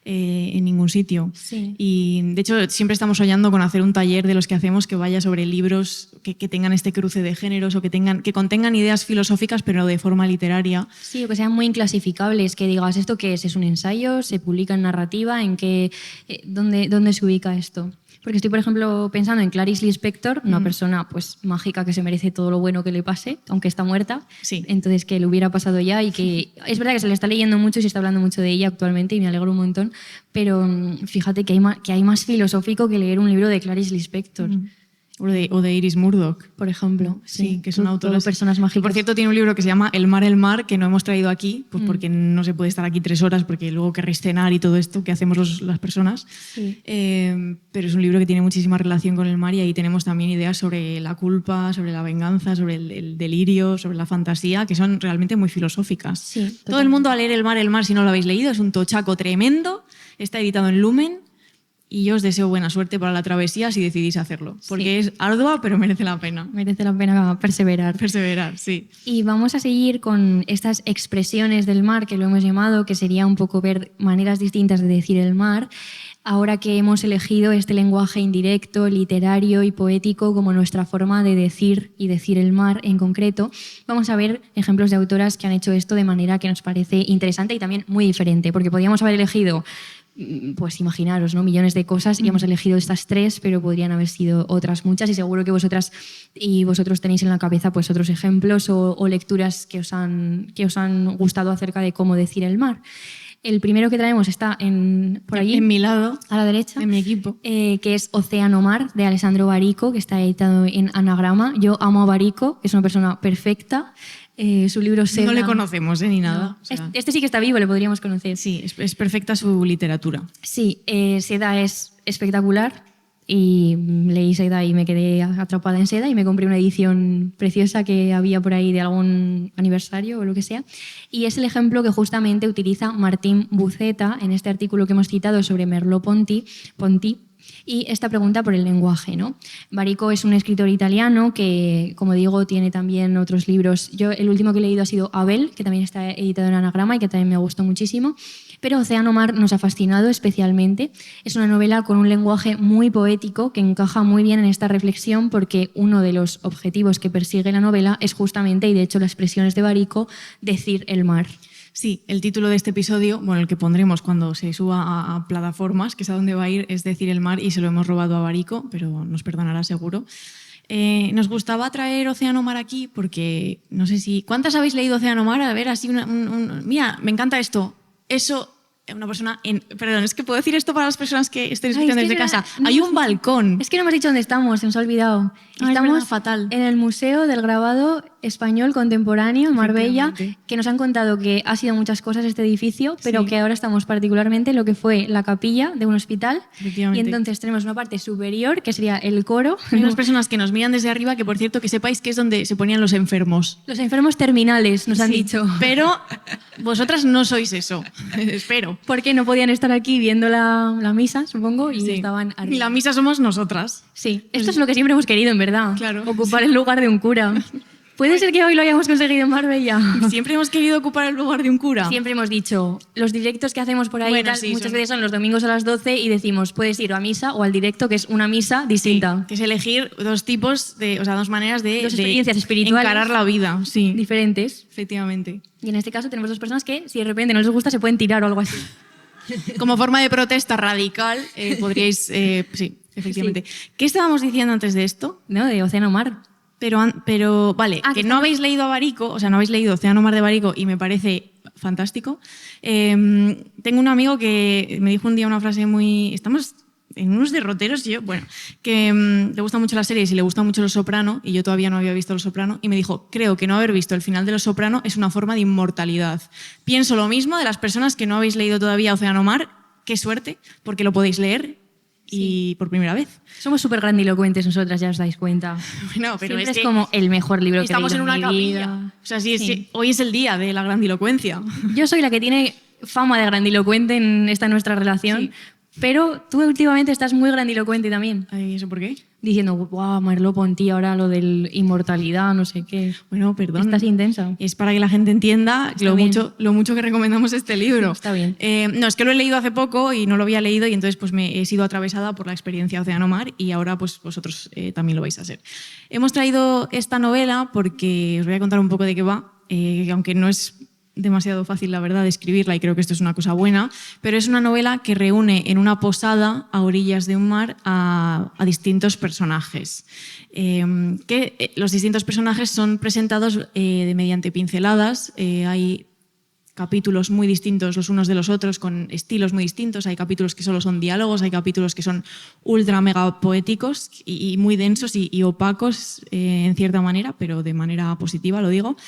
en ningún sitio. Sí. Y de hecho siempre estamos soñando con hacer un taller de los que hacemos que vaya sobre libros que tengan este cruce de géneros o que contengan ideas filosóficas pero de forma literaria. Sí, o que sean muy inclasificables, que digas, ¿esto qué es? ¿Es un ensayo? ¿Se publica en narrativa? ¿En qué, dónde se ubica esto? Porque estoy, por ejemplo, pensando en Clarice Lispector, una persona pues mágica que se merece todo lo bueno que le pase, aunque está muerta. Sí. Entonces, que le hubiera pasado ya y que es verdad que se le está leyendo mucho y se está hablando mucho de ella actualmente y me alegro un montón, pero fíjate que hay más filosófico que leer un libro de Clarice Lispector. O de Iris Murdoch, Por ejemplo. Sí, que son Todo autores. personas mágicas. Por cierto, tiene un libro que se llama El mar, que no hemos traído aquí, pues porque no se puede estar aquí 3 horas, porque luego querréis cenar y todo esto que hacemos las personas. Sí. Pero es un libro que tiene muchísima relación con el mar y ahí tenemos también ideas sobre la culpa, sobre la venganza, sobre el delirio, sobre la fantasía, que son realmente muy filosóficas. Sí, Todo el mundo a leer El mar, si no lo habéis leído, es un tochaco tremendo, está editado en Lumen. Y yo os deseo buena suerte para la travesía si decidís hacerlo, porque es ardua, pero merece la pena. Merece la pena perseverar. Perseverar, sí. Y vamos a seguir con estas expresiones del mar, que lo hemos llamado, que sería un poco ver maneras distintas de decir el mar, ahora que hemos elegido este lenguaje indirecto, literario y poético como nuestra forma de decir y decir el mar en concreto. Vamos a ver ejemplos de autoras que han hecho esto de manera que nos parece interesante y también muy diferente, porque podríamos haber elegido, pues imaginaros, ¿no? Millones de cosas y hemos elegido estas 3, pero podrían haber sido otras muchas y seguro que vosotras y vosotros tenéis en la cabeza pues otros ejemplos o lecturas que os han gustado acerca de cómo decir el mar. El primero que traemos está por allí, En mi lado, a la derecha, en mi equipo. que es Océano Mar, de Alessandro Barico, que está editado en Anagrama. Yo amo a Barico, es una persona perfecta. Su libro Seda... No le conocemos ni nada. No. O sea, Este sí que está vivo, le podríamos conocer. sí, es perfecta su literatura. Sí, Seda es espectacular y leí Seda y me quedé atrapada en Seda y me compré una edición preciosa que había por ahí de algún aniversario o lo que sea. Y es el ejemplo que justamente utiliza Martín Buceta en este artículo que hemos citado sobre Merleau-Ponty, y esta pregunta por el lenguaje, ¿no? Barico es un escritor italiano que, como digo, tiene también otros libros. Yo el último que he leído ha sido Abel, que también está editado en Anagrama y que también me gustó muchísimo. Pero Océano Mar nos ha fascinado especialmente. Es una novela con un lenguaje muy poético que encaja muy bien en esta reflexión porque uno de los objetivos que persigue la novela es justamente, y de hecho la expresión es de Barico, decir el mar. Sí, el título de este episodio, bueno, el que pondremos cuando se suba a plataformas, que es a donde va a ir, es Decir el mar y se lo hemos robado a Barico, pero nos perdonará seguro. Nos gustaba traer Océano Mar aquí porque, no sé si... ¿Cuántas habéis leído Océano Mar? A ver, así mira, me encanta esto. Eso... Una persona perdón, es que puedo decir esto para las personas que estén escuchando desde casa. Hay un balcón. Es que no hemos dicho dónde estamos, se nos ha olvidado. Estamos fatal. en el Museo del Grabado Español Contemporáneo en Marbella, que nos han contado que ha sido muchas cosas este edificio, pero Sí. que ahora estamos particularmente en lo que fue la capilla de un hospital. Efectivamente. Y entonces tenemos una parte superior, que sería el coro. Hay unas personas que nos miran desde arriba, que por cierto que sepáis que es donde se ponían los enfermos. Los enfermos terminales, nos han Sí, dicho. Pero vosotras no sois eso, espero. Porque no podían estar aquí viendo la misa, supongo, y Sí. estaban arriba. Y la misa somos nosotras. Sí, esto es lo que siempre hemos querido, en verdad. Claro. Ocupar el lugar de un cura. ¿Puede ser que hoy lo hayamos conseguido en Marbella? Siempre hemos querido ocupar el lugar de un cura. Siempre hemos dicho, los directos que hacemos por ahí Bueno, tal, sí, muchas son- veces son los domingos a las 12 y decimos, puedes ir o a misa o al directo, que es una misa distinta. Que es elegir dos tipos de, o sea, dos maneras de, Dos de experiencias espirituales. encarar la vida. Sí, Diferentes. efectivamente. Y en este caso tenemos dos personas que, si de repente no les gusta, se pueden tirar o algo así. Como forma de protesta radical, podríais... sí, efectivamente. ¿Qué estábamos diciendo antes de esto? ¿No? De Océano Mar. Pero vale, Ah, que que no habéis leído a Barico, o sea, no habéis leído Océano Mar de Barico y me parece fantástico. Tengo un amigo que me dijo un día una frase muy... Estamos en unos derroteros, y yo, bueno, que le gustan mucho las series y le gusta mucho Los Soprano, y yo todavía no había visto Los Soprano, y me dijo, creo que no haber visto el final de Los Soprano es una forma de inmortalidad. Pienso lo mismo de las personas que no habéis leído todavía Océano Mar, qué suerte, porque lo podéis leer y por primera vez. Somos súper grandilocuentes nosotras, ya os dais cuenta. Bueno, pero Siempre es es que como el mejor libro que he estamos en leído una en mi capilla. vida. O sea, sí, Sí. hoy es el día de la grandilocuencia. Yo soy la que tiene fama de grandilocuente en esta nuestra relación, Sí. Pero tú últimamente estás muy grandilocuente también, ¿Y eso por qué? diciendo, guau, Merleau-Ponty, ahora lo de inmortalidad, no sé qué. Bueno, perdón. Estás intensa. Es para que la gente entienda Está bien. lo mucho que recomendamos este libro. Está bien. No, es que lo he leído hace poco y no lo había leído y entonces pues me he sido atravesada por la experiencia Océano Mar y ahora pues vosotros también lo vais a ser. Hemos traído esta novela porque os voy a contar un poco de qué va, aunque no es demasiado fácil, la verdad, de escribirla y creo que esto es una cosa buena, pero es una novela que reúne en una posada a orillas de un mar a distintos personajes. Los distintos personajes son presentados mediante pinceladas. Hay capítulos muy distintos los unos de los otros, con estilos muy distintos. Hay capítulos que solo son diálogos, hay capítulos que son ultra mega poéticos y muy densos y opacos en cierta manera, pero de manera positiva, lo digo.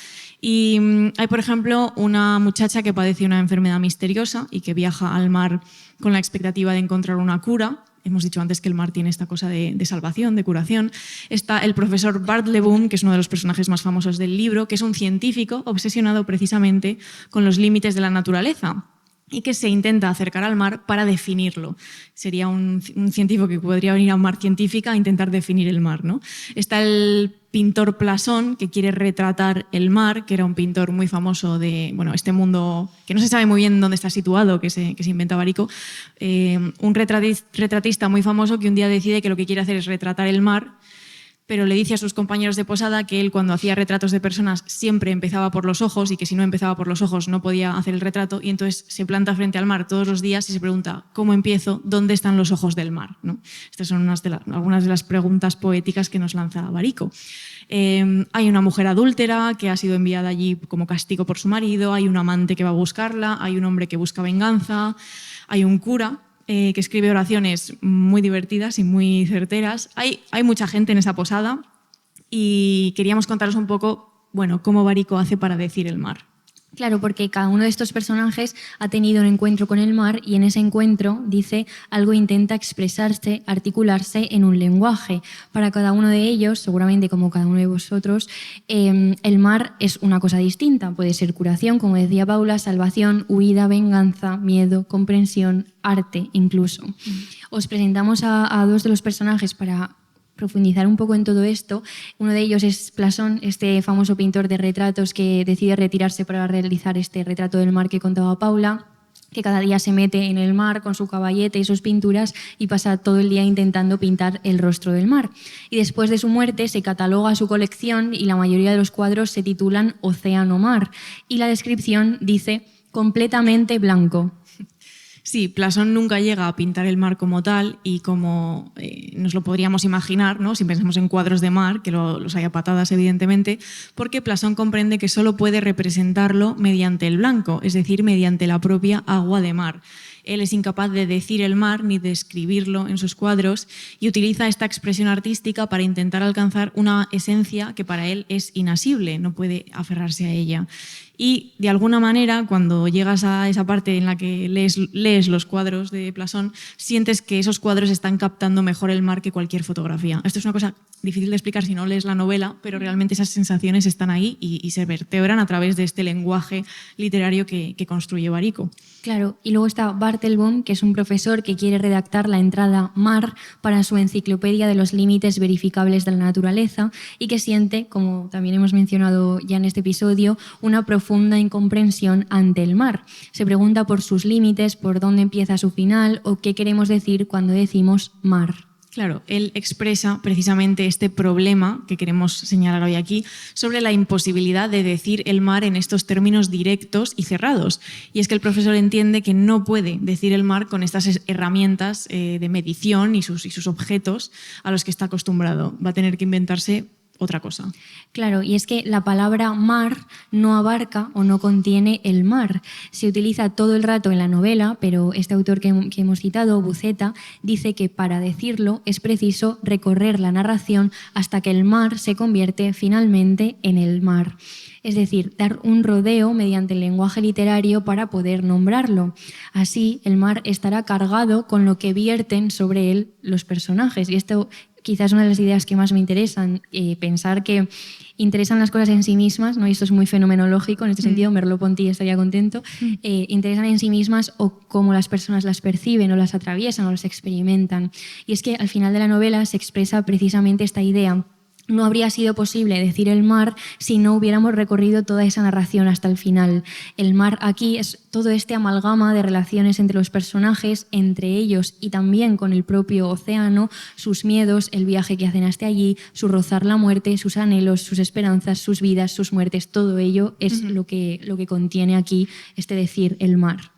Y hay, por ejemplo, una muchacha que padece una enfermedad misteriosa y que viaja al mar con la expectativa de encontrar una cura. Hemos dicho antes que el mar tiene esta cosa de salvación, de curación. Está el profesor Bart LeBoom, que es uno de los personajes más famosos del libro, que es un científico obsesionado precisamente con los límites de la naturaleza y que se intenta acercar al mar para definirlo. Sería un científico que podría venir a un mar científica a intentar definir el mar, ¿no? Está el pintor Plasón, que quiere retratar el mar, que era un pintor muy famoso de este mundo que no se sabe muy bien dónde está situado, que se inventa Barico. Un retratista muy famoso que un día decide que lo que quiere hacer es retratar el mar, pero le dice a sus compañeros de posada que él, cuando hacía retratos de personas, siempre empezaba por los ojos y que si no empezaba por los ojos no podía hacer el retrato, y entonces se planta frente al mar todos los días y se pregunta, ¿cómo empiezo? ¿Dónde están los ojos del mar? ¿No? Estas son algunas de las preguntas poéticas que nos lanza Barico. Hay una mujer adúltera que ha sido enviada allí como castigo por su marido, hay un amante que va a buscarla, hay un hombre que busca venganza, hay un cura que escribe oraciones muy divertidas y muy certeras. Hay mucha gente en esa posada y queríamos contaros un poco, cómo Barico hace para decir el mar. Claro, porque cada uno de estos personajes ha tenido un encuentro con el mar y en ese encuentro, dice, algo intenta expresarse, articularse en un lenguaje. Para cada uno de ellos, seguramente como cada uno de vosotros, el mar es una cosa distinta. Puede ser curación, como decía Paula, salvación, huida, venganza, miedo, comprensión, arte incluso. Os presentamos a dos de los personajes para profundizar un poco en todo esto. Uno de ellos es Plasón, este famoso pintor de retratos que decide retirarse para realizar este retrato del mar que contaba Paula, que cada día se mete en el mar con su caballete y sus pinturas y pasa todo el día intentando pintar el rostro del mar. Y después de su muerte se cataloga su colección y la mayoría de los cuadros se titulan Océano Mar y la descripción dice completamente blanco. Sí, Plasón nunca llega a pintar el mar como tal y como nos lo podríamos imaginar, ¿no? Si pensamos en cuadros de mar, que los hay a patadas evidentemente, porque Plasón comprende que solo puede representarlo mediante el blanco, es decir, mediante la propia agua de mar. Él es incapaz de decir el mar ni de escribirlo en sus cuadros y utiliza esta expresión artística para intentar alcanzar una esencia que para él es inasible, no puede aferrarse a ella. Y de alguna manera, cuando llegas a esa parte en la que lees los cuadros de Plasón, sientes que esos cuadros están captando mejor el mar que cualquier fotografía. Esto es una cosa difícil de explicar si no lees la novela, pero realmente esas sensaciones están ahí y se vertebran a través de este lenguaje literario que construye Barico. Claro, y luego está Bart LeBoom, que es un profesor que quiere redactar la entrada mar para su enciclopedia de los límites verificables de la naturaleza y que siente, como también hemos mencionado ya en este episodio, una profunda incomprensión ante el mar. Se pregunta por sus límites, por dónde empieza su final o qué queremos decir cuando decimos mar. Claro, él expresa precisamente este problema que queremos señalar hoy aquí sobre la imposibilidad de decir el mar en estos términos directos y cerrados. Y es que el profesor entiende que no puede decir el mar con estas herramientas de medición y sus objetos a los que está acostumbrado. Va a tener que inventarse otra cosa. Claro, y es que la palabra mar no abarca o no contiene el mar. Se utiliza todo el rato en la novela, pero este autor que hemos citado, Buceta, dice que para decirlo es preciso recorrer la narración hasta que el mar se convierte finalmente en el mar. Es decir, dar un rodeo mediante el lenguaje literario para poder nombrarlo. Así, el mar estará cargado con lo que vierten sobre él los personajes. Y esto quizás una de las ideas que más me interesan, pensar que interesan las cosas en sí mismas, ¿no? Y esto es muy fenomenológico, en este sentido Merleau-Ponty estaría contento, interesan en sí mismas o cómo las personas las perciben o las atraviesan o las experimentan. Y es que al final de la novela se expresa precisamente esta idea. No habría sido posible decir el mar si no hubiéramos recorrido toda esa narración hasta el final. El mar aquí es todo este amalgama de relaciones entre los personajes, entre ellos y también con el propio océano, sus miedos, el viaje que hacen hasta allí, su rozar la muerte, sus anhelos, sus esperanzas, sus vidas, sus muertes, todo ello es lo que contiene aquí este decir el mar.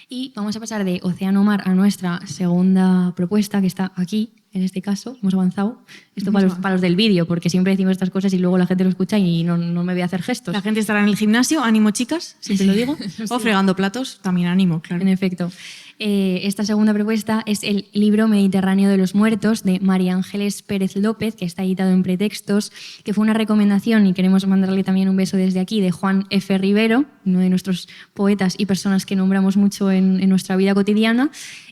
Y vamos a pasar de océano-mar a nuestra segunda propuesta, que está aquí, en este caso. Hemos avanzado. Esto para los del vídeo, porque siempre decimos estas cosas y luego la gente lo escucha y no me ve hacer gestos. La gente estará en el gimnasio, ánimo chicas, siempre lo digo, o fregando platos, también ánimo, claro. En efecto. Esta segunda propuesta es el libro Mediterráneo de los Muertos de María Ángeles Pérez López, que está editado en Pretextos, que fue una recomendación, y queremos mandarle también un beso desde aquí, de Juan F. Rivero, uno de nuestros poetas y personas que nombramos mucho en nuestra vida cotidiana.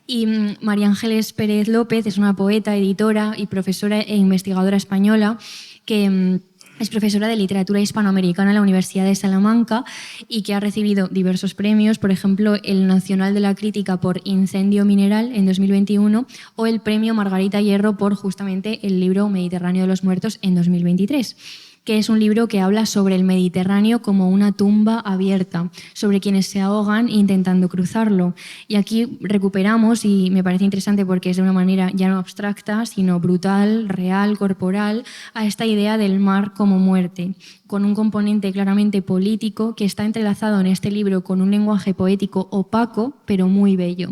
Y María Ángeles Pérez López es una poeta, editora y profesora e investigadora española que es profesora de literatura hispanoamericana en la Universidad de Salamanca y que ha recibido diversos premios, por ejemplo, el Nacional de la Crítica por Incendio Mineral en 2021 o el Premio Margarita Hierro por justamente el libro Mediterráneo de los Muertos en 2023, que es un libro que habla sobre el Mediterráneo como una tumba abierta, sobre quienes se ahogan intentando cruzarlo. Y aquí recuperamos, y me parece interesante porque es de una manera ya no abstracta, sino brutal, real, corporal, a esta idea del mar como muerte, con un componente claramente político que está entrelazado en este libro con un lenguaje poético opaco, pero muy bello.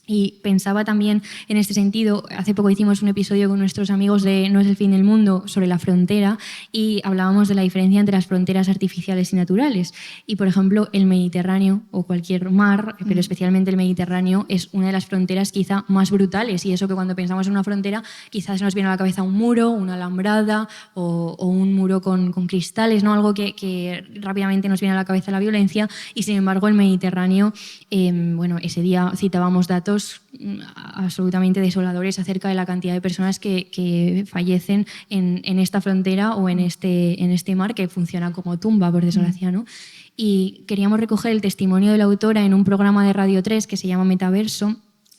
Y pensaba también en este sentido, hace poco hicimos un episodio con nuestros amigos de No es el fin del mundo sobre la frontera y hablábamos de la diferencia entre las fronteras artificiales y naturales. Y, por ejemplo, el Mediterráneo o cualquier mar, pero especialmente el Mediterráneo, es una de las fronteras quizá más brutales. Y eso que cuando pensamos en una frontera quizás nos viene a la cabeza un muro, una alambrada o un muro con cristales, ¿no? Algo que rápidamente nos viene a la cabeza la violencia. Y, sin embargo, el Mediterráneo, bueno, ese día citábamos datos absolutamente desoladores acerca de la cantidad de personas que fallecen en esta frontera o en este mar que funciona como tumba, por desgracia, ¿no? Y queríamos recoger el testimonio de la autora en un programa de Radio 3 que se llama Metaverso,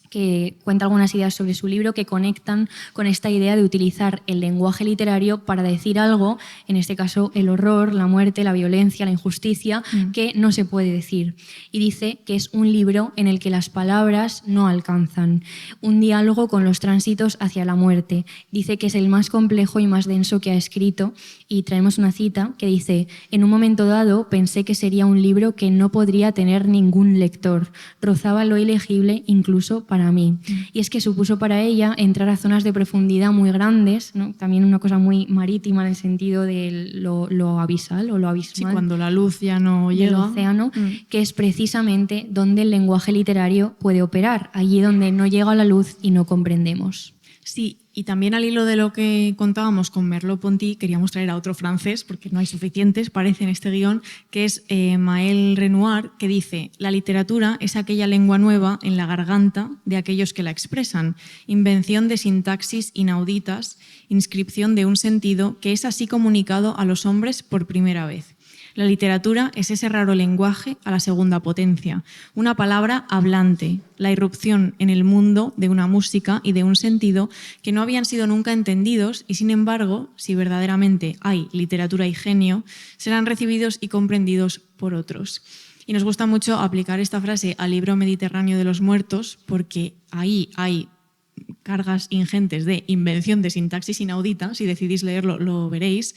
que cuenta algunas ideas sobre su libro que conectan con esta idea de utilizar el lenguaje literario para decir algo, en este caso el horror, la muerte, la violencia, la injusticia, que no se puede decir. Y dice que es un libro en el que las palabras no alcanzan, un diálogo con los tránsitos hacia la muerte. Dice que es el más complejo y más denso que ha escrito, y traemos una cita que dice: en un momento dado pensé que sería un libro que no podría tener ningún lector, rozaba lo ilegible incluso para mí. Y es que supuso para ella entrar a zonas de profundidad muy grandes, ¿no? También una cosa muy marítima en el sentido de lo abisal o lo abismal. Sí, cuando la luz ya no llega. Del océano, que es precisamente donde el lenguaje literario puede operar, allí donde no llega la luz y no comprendemos. Sí, y también al hilo de lo que contábamos con Merleau-Ponty, queríamos traer a otro francés, porque no hay suficientes, parece, en este guión, que es Maël Renoir, que dice: la literatura es aquella lengua nueva en la garganta de aquellos que la expresan, invención de sintaxis inauditas, inscripción de un sentido que es así comunicado a los hombres por primera vez. La literatura es ese raro lenguaje a la segunda potencia, una palabra hablante, la irrupción en el mundo de una música y de un sentido que no habían sido nunca entendidos y, sin embargo, si verdaderamente hay literatura y genio, serán recibidos y comprendidos por otros. Y nos gusta mucho aplicar esta frase al libro Mediterráneo de los Muertos porque ahí hay cargas ingentes de invención de sintaxis inaudita, si decidís leerlo lo veréis,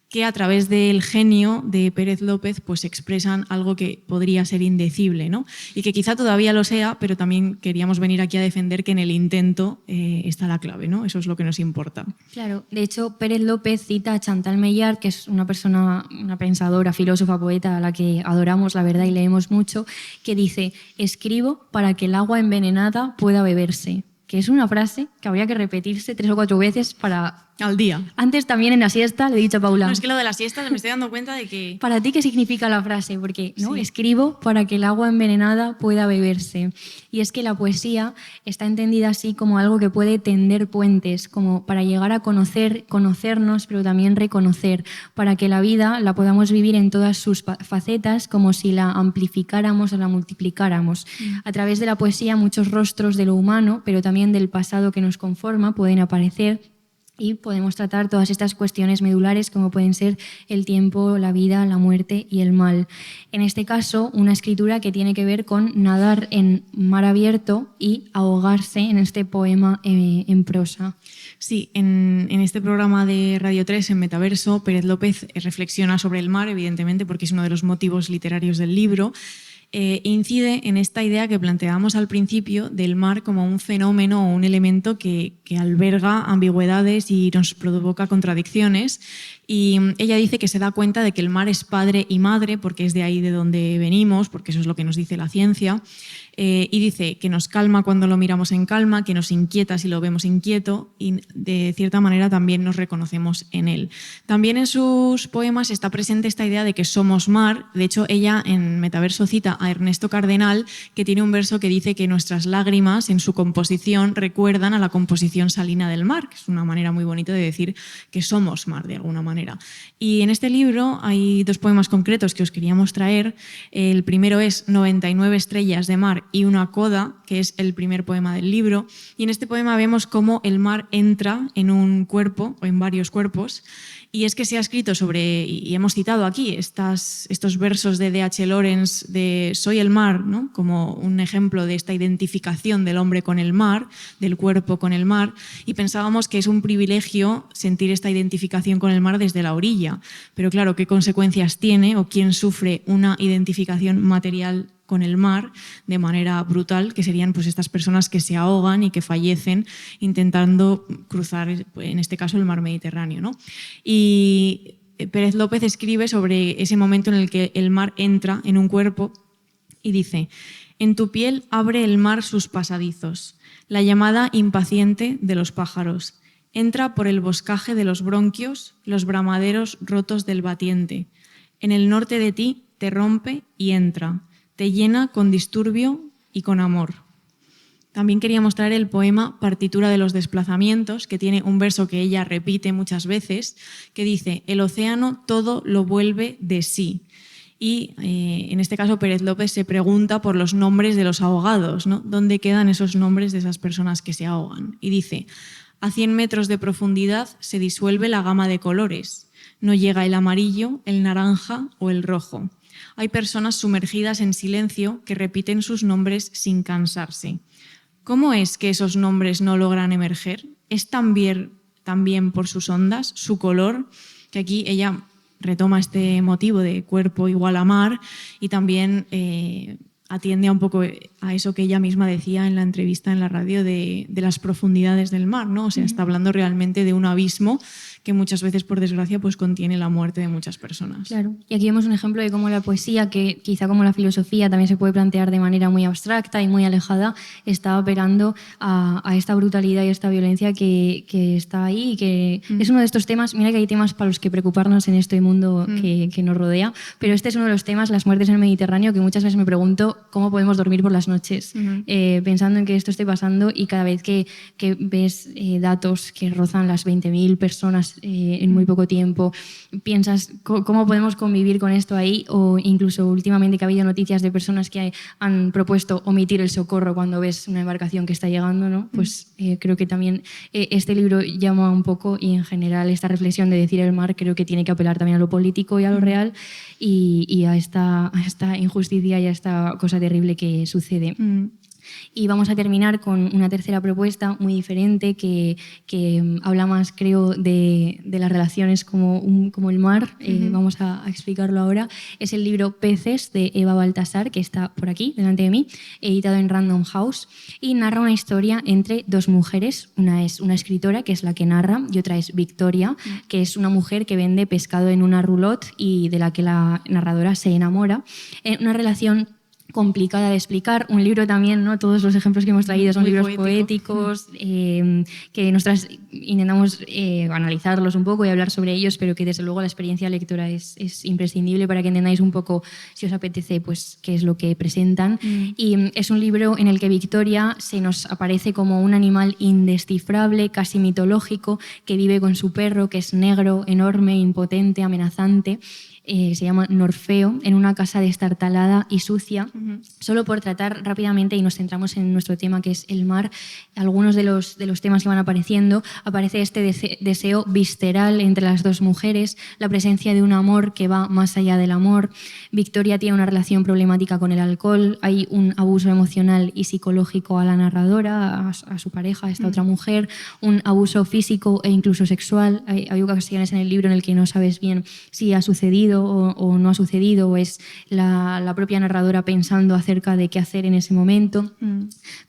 que a través del genio de Pérez López pues expresan algo que podría ser indecible, ¿no? Y que quizá todavía lo sea, pero también queríamos venir aquí a defender que en el intento está la clave, ¿no? Eso es lo que nos importa. Claro, de hecho Pérez López cita a Chantal Meillard, que es una persona, una pensadora, filósofa, poeta a la que adoramos, la verdad, y leemos mucho, que dice: escribo para que el agua envenenada pueda beberse, que es una frase que habría que repetirse 3 o 4 veces para Al día. Antes también en la siesta le he dicho a Paula. No, es que lo de la siesta me estoy dando cuenta de que... ¿Para ti qué significa la frase? Porque ¿no? Sí. Escribo para que el agua envenenada pueda beberse. Y es que la poesía está entendida así como algo que puede tender puentes, como para llegar a conocernos, pero también reconocer, para que la vida la podamos vivir en todas sus facetas, como si la amplificáramos o la multiplicáramos. A través de la poesía muchos rostros de lo humano, pero también del pasado que nos conforma, pueden aparecer. Y podemos tratar todas estas cuestiones medulares como pueden ser el tiempo, la vida, la muerte y el mal. En este caso, una escritura que tiene que ver con nadar en mar abierto y ahogarse en este poema en prosa. Sí, en este programa de Radio 3, en Metaverso, Pérez López reflexiona sobre el mar, evidentemente, porque es uno de los motivos literarios del libro. Incide en esta idea que planteábamos al principio del mar como un fenómeno o un elemento que alberga ambigüedades y nos provoca contradicciones. Y ella dice que se da cuenta de que el mar es padre y madre, porque es de ahí de donde venimos, porque eso es lo que nos dice la ciencia. Y dice que nos calma cuando lo miramos en calma, que nos inquieta si lo vemos inquieto y de cierta manera también nos reconocemos en él. También en sus poemas está presente esta idea de que somos mar. De hecho, ella en Metaverso cita a Ernesto Cardenal, que tiene un verso que dice que nuestras lágrimas en su composición recuerdan a la composición salina del mar, que es una manera muy bonita de decir que somos mar de alguna manera. Y en este libro hay dos poemas concretos que os queríamos traer. El primero es 99 estrellas de mar y una coda, que es el primer poema del libro. Y en este poema vemos cómo el mar entra en un cuerpo o en varios cuerpos. Y es que se ha escrito sobre, y hemos citado aquí estos versos de D.H. Lawrence de Soy el mar, ¿no? Como un ejemplo de esta identificación del hombre con el mar, del cuerpo con el mar, y pensábamos que es un privilegio sentir esta identificación con el mar desde la orilla. Pero claro, ¿qué consecuencias tiene o quién sufre una identificación material con el mar de manera brutal, que serían pues estas personas que se ahogan y que fallecen intentando cruzar, en este caso, el mar Mediterráneo, ¿no? Y Pérez López escribe sobre ese momento en el que el mar entra en un cuerpo y dice: en tu piel abre el mar sus pasadizos, la llamada impaciente de los pájaros. Entra por el boscaje de los bronquios, los bramaderos rotos del batiente. En el norte de ti te rompe y entra. Te llena con disturbio y con amor. También quería mostrar el poema Partitura de los desplazamientos, que tiene un verso que ella repite muchas veces, que dice: el océano todo lo vuelve de sí. Y en este caso Pérez López se pregunta por los nombres de los ahogados, ¿no? ¿Dónde quedan esos nombres de esas personas que se ahogan? Y dice: a 100 metros de profundidad se disuelve la gama de colores. No llega el amarillo, el naranja o el rojo. Hay personas sumergidas en silencio que repiten sus nombres sin cansarse. ¿Cómo es que esos nombres no logran emerger? ¿Es también por sus ondas, su color? Que aquí ella retoma este motivo de cuerpo igual a mar y también atiende un poco a eso que ella misma decía en la entrevista en la radio de las profundidades del mar, ¿no? O sea, está hablando realmente de un abismo que muchas veces, por desgracia, pues contiene la muerte de muchas personas. Claro. Y aquí vemos un ejemplo de cómo la poesía, que quizá como la filosofía también se puede plantear de manera muy abstracta y muy alejada, está operando a esta brutalidad y esta violencia que está ahí y que es uno de estos temas. Mira que hay temas para los que preocuparnos en este mundo que nos rodea, pero este es uno de los temas, las muertes en el Mediterráneo, que muchas veces me pregunto cómo podemos dormir por las noches, pensando en que esto esté pasando, y cada vez que ves datos que rozan las 20.000 personas en muy poco tiempo, piensas cómo podemos convivir con esto ahí, o incluso últimamente que ha habido noticias de personas que han propuesto omitir el socorro cuando ves una embarcación que está llegando, ¿no? Pues creo que también este libro llama un poco, y en general esta reflexión de decir el mar creo que tiene que apelar también a lo político y a lo real y a esta injusticia y a esta cosa terrible que sucede. Y vamos a terminar con una tercera propuesta muy diferente que habla más, creo, de las relaciones como el mar. Vamos a explicarlo ahora. Es el libro Peces, de Eva Baltasar, que está por aquí, delante de mí, editado en Random House, y narra una historia entre dos mujeres. Una es una escritora, que es la que narra, y otra es Victoria, que es una mujer que vende pescado en una roulotte y de la que la narradora se enamora. Una relación complicada de explicar. Un libro también, ¿no? Todos los ejemplos que hemos traído son Muy libros poético. poéticos, que nosotras intentamos analizarlos un poco y hablar sobre ellos, pero que desde luego la experiencia de lectora es imprescindible para que entendáis un poco, si os apetece, pues qué es lo que presentan. Y es un libro en el que Victoria se nos aparece como un animal indescifrable, casi mitológico, que vive con su perro, que es negro, enorme, impotente, amenazante. Se llama Norfeo, en una casa destartalada y sucia. Solo por tratar rápidamente, y nos centramos en nuestro tema, que es el mar, algunos de los temas que van apareciendo, aparece este deseo visceral entre las dos mujeres, la presencia de un amor que va más allá del amor. Victoria tiene una relación problemática con el alcohol, hay un abuso emocional y psicológico a la narradora, a su pareja, a esta otra mujer, un abuso físico e incluso sexual. Hay ocasiones en el libro en el que no sabes bien si ha sucedido o no ha sucedido, o es la propia narradora pensando acerca de qué hacer en ese momento,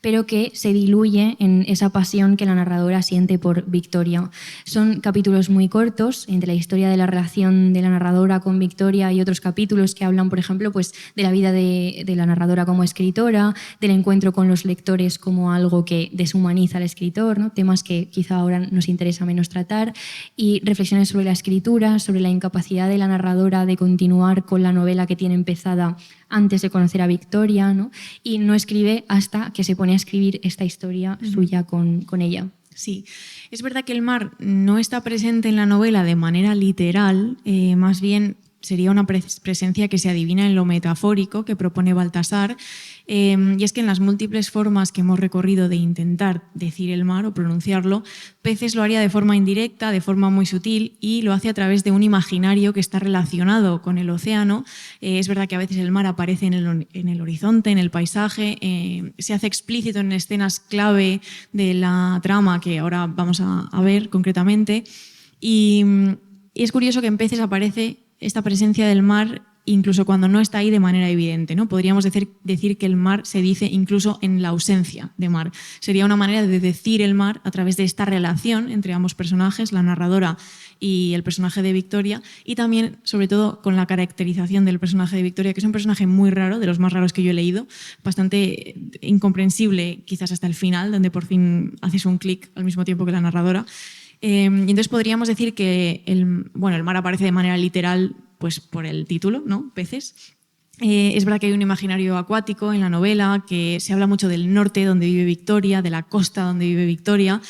pero que se diluye en esa pasión que la narradora siente por Victoria. Son capítulos muy cortos, entre la historia de la relación de la narradora con Victoria y otros capítulos que hablan, por ejemplo, pues, de la vida de la narradora como escritora, del encuentro con los lectores como algo que deshumaniza al escritor, ¿no? Temas que quizá ahora nos interesa menos tratar, y reflexiones sobre la escritura, sobre la incapacidad de la narradora de continuar con la novela que tiene empezada antes de conocer a Victoria, ¿no? Y no escribe hasta que se pone a escribir esta historia suya con ella. Sí, es verdad que el mar no está presente en la novela de manera literal, más bien sería una presencia que se adivina en lo metafórico que propone Baltasar, y es que en las múltiples formas que hemos recorrido de intentar decir el mar o pronunciarlo, Peces lo haría de forma indirecta, de forma muy sutil, y lo hace a través de un imaginario que está relacionado con el océano. Es verdad que a veces el mar aparece en el horizonte, en el paisaje, se hace explícito en escenas clave de la trama que ahora vamos a ver concretamente, y es curioso que en Peces aparece esta presencia del mar incluso cuando no está ahí de manera evidente, ¿no? Podríamos decir que el mar se dice incluso en la ausencia de mar. Sería una manera de decir el mar a través de esta relación entre ambos personajes, la narradora y el personaje de Victoria, y también, sobre todo, con la caracterización del personaje de Victoria, que es un personaje muy raro, de los más raros que yo he leído, bastante incomprensible quizás hasta el final, donde por fin haces un clic al mismo tiempo que la narradora. Y entonces podríamos decir que el mar aparece de manera literal, pues por el título, ¿no? Peces. Es verdad que hay un imaginario acuático en la novela, que se habla mucho del norte donde vive Victoria, de la costa donde vive Victoria,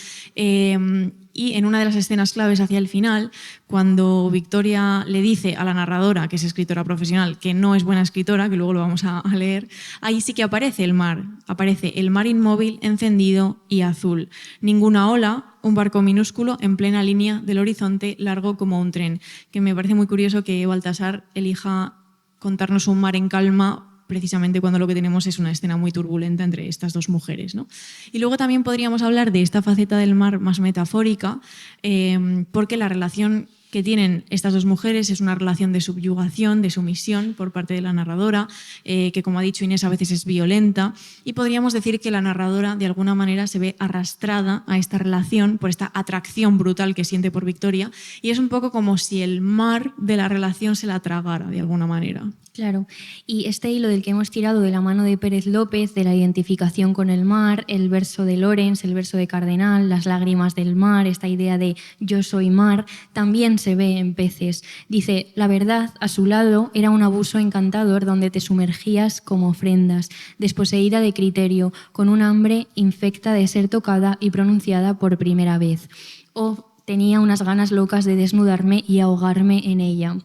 y en una de las escenas claves hacia el final, cuando Victoria le dice a la narradora, que es escritora profesional, que no es buena escritora, que luego lo vamos a leer, ahí sí que aparece el mar inmóvil, encendido y azul. Ninguna ola, un barco minúsculo en plena línea del horizonte, largo como un tren. Que me parece muy curioso que Baltasar elija contarnos un mar en calma precisamente cuando lo que tenemos es una escena muy turbulenta entre estas dos mujeres, ¿no? Y luego también podríamos hablar de esta faceta del mar más metafórica, porque la relación que tienen estas dos mujeres es una relación de subyugación, de sumisión por parte de la narradora, que, como ha dicho Inés, a veces es violenta, y podríamos decir que la narradora de alguna manera se ve arrastrada a esta relación por esta atracción brutal que siente por Victoria, y es un poco como si el mar de la relación se la tragara de alguna manera. Claro, y este hilo del que hemos tirado de la mano de Pérez López, de la identificación con el mar, el verso de Lorenz, el verso de Cardenal, las lágrimas del mar, esta idea de yo soy mar, también se ve en Peces. Dice, la verdad, a su lado, era un abuso encantador donde te sumergías como ofrendas, desposeída de criterio, con un hambre infecta de ser tocada y pronunciada por primera vez. O tenía unas ganas locas de desnudarme y ahogarme en ella.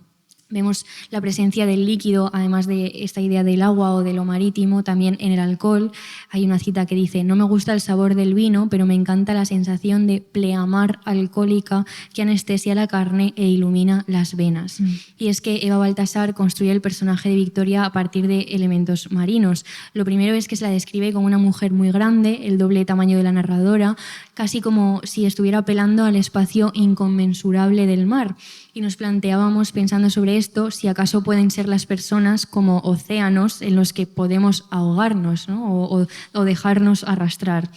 Vemos la presencia del líquido, además de esta idea del agua o de lo marítimo, también en el alcohol. Hay una cita que dice, no me gusta el sabor del vino, pero me encanta la sensación de pleamar alcohólica que anestesia la carne e ilumina las venas. Y es que Eva Baltasar construye el personaje de Victoria a partir de elementos marinos. Lo primero es que se la describe como una mujer muy grande, el doble tamaño de la narradora, casi como si estuviera apelando al espacio inconmensurable del mar. Y nos planteábamos, pensando sobre esto, si acaso pueden ser las personas como océanos en los que podemos ahogarnos, ¿no? o dejarnos arrastrar.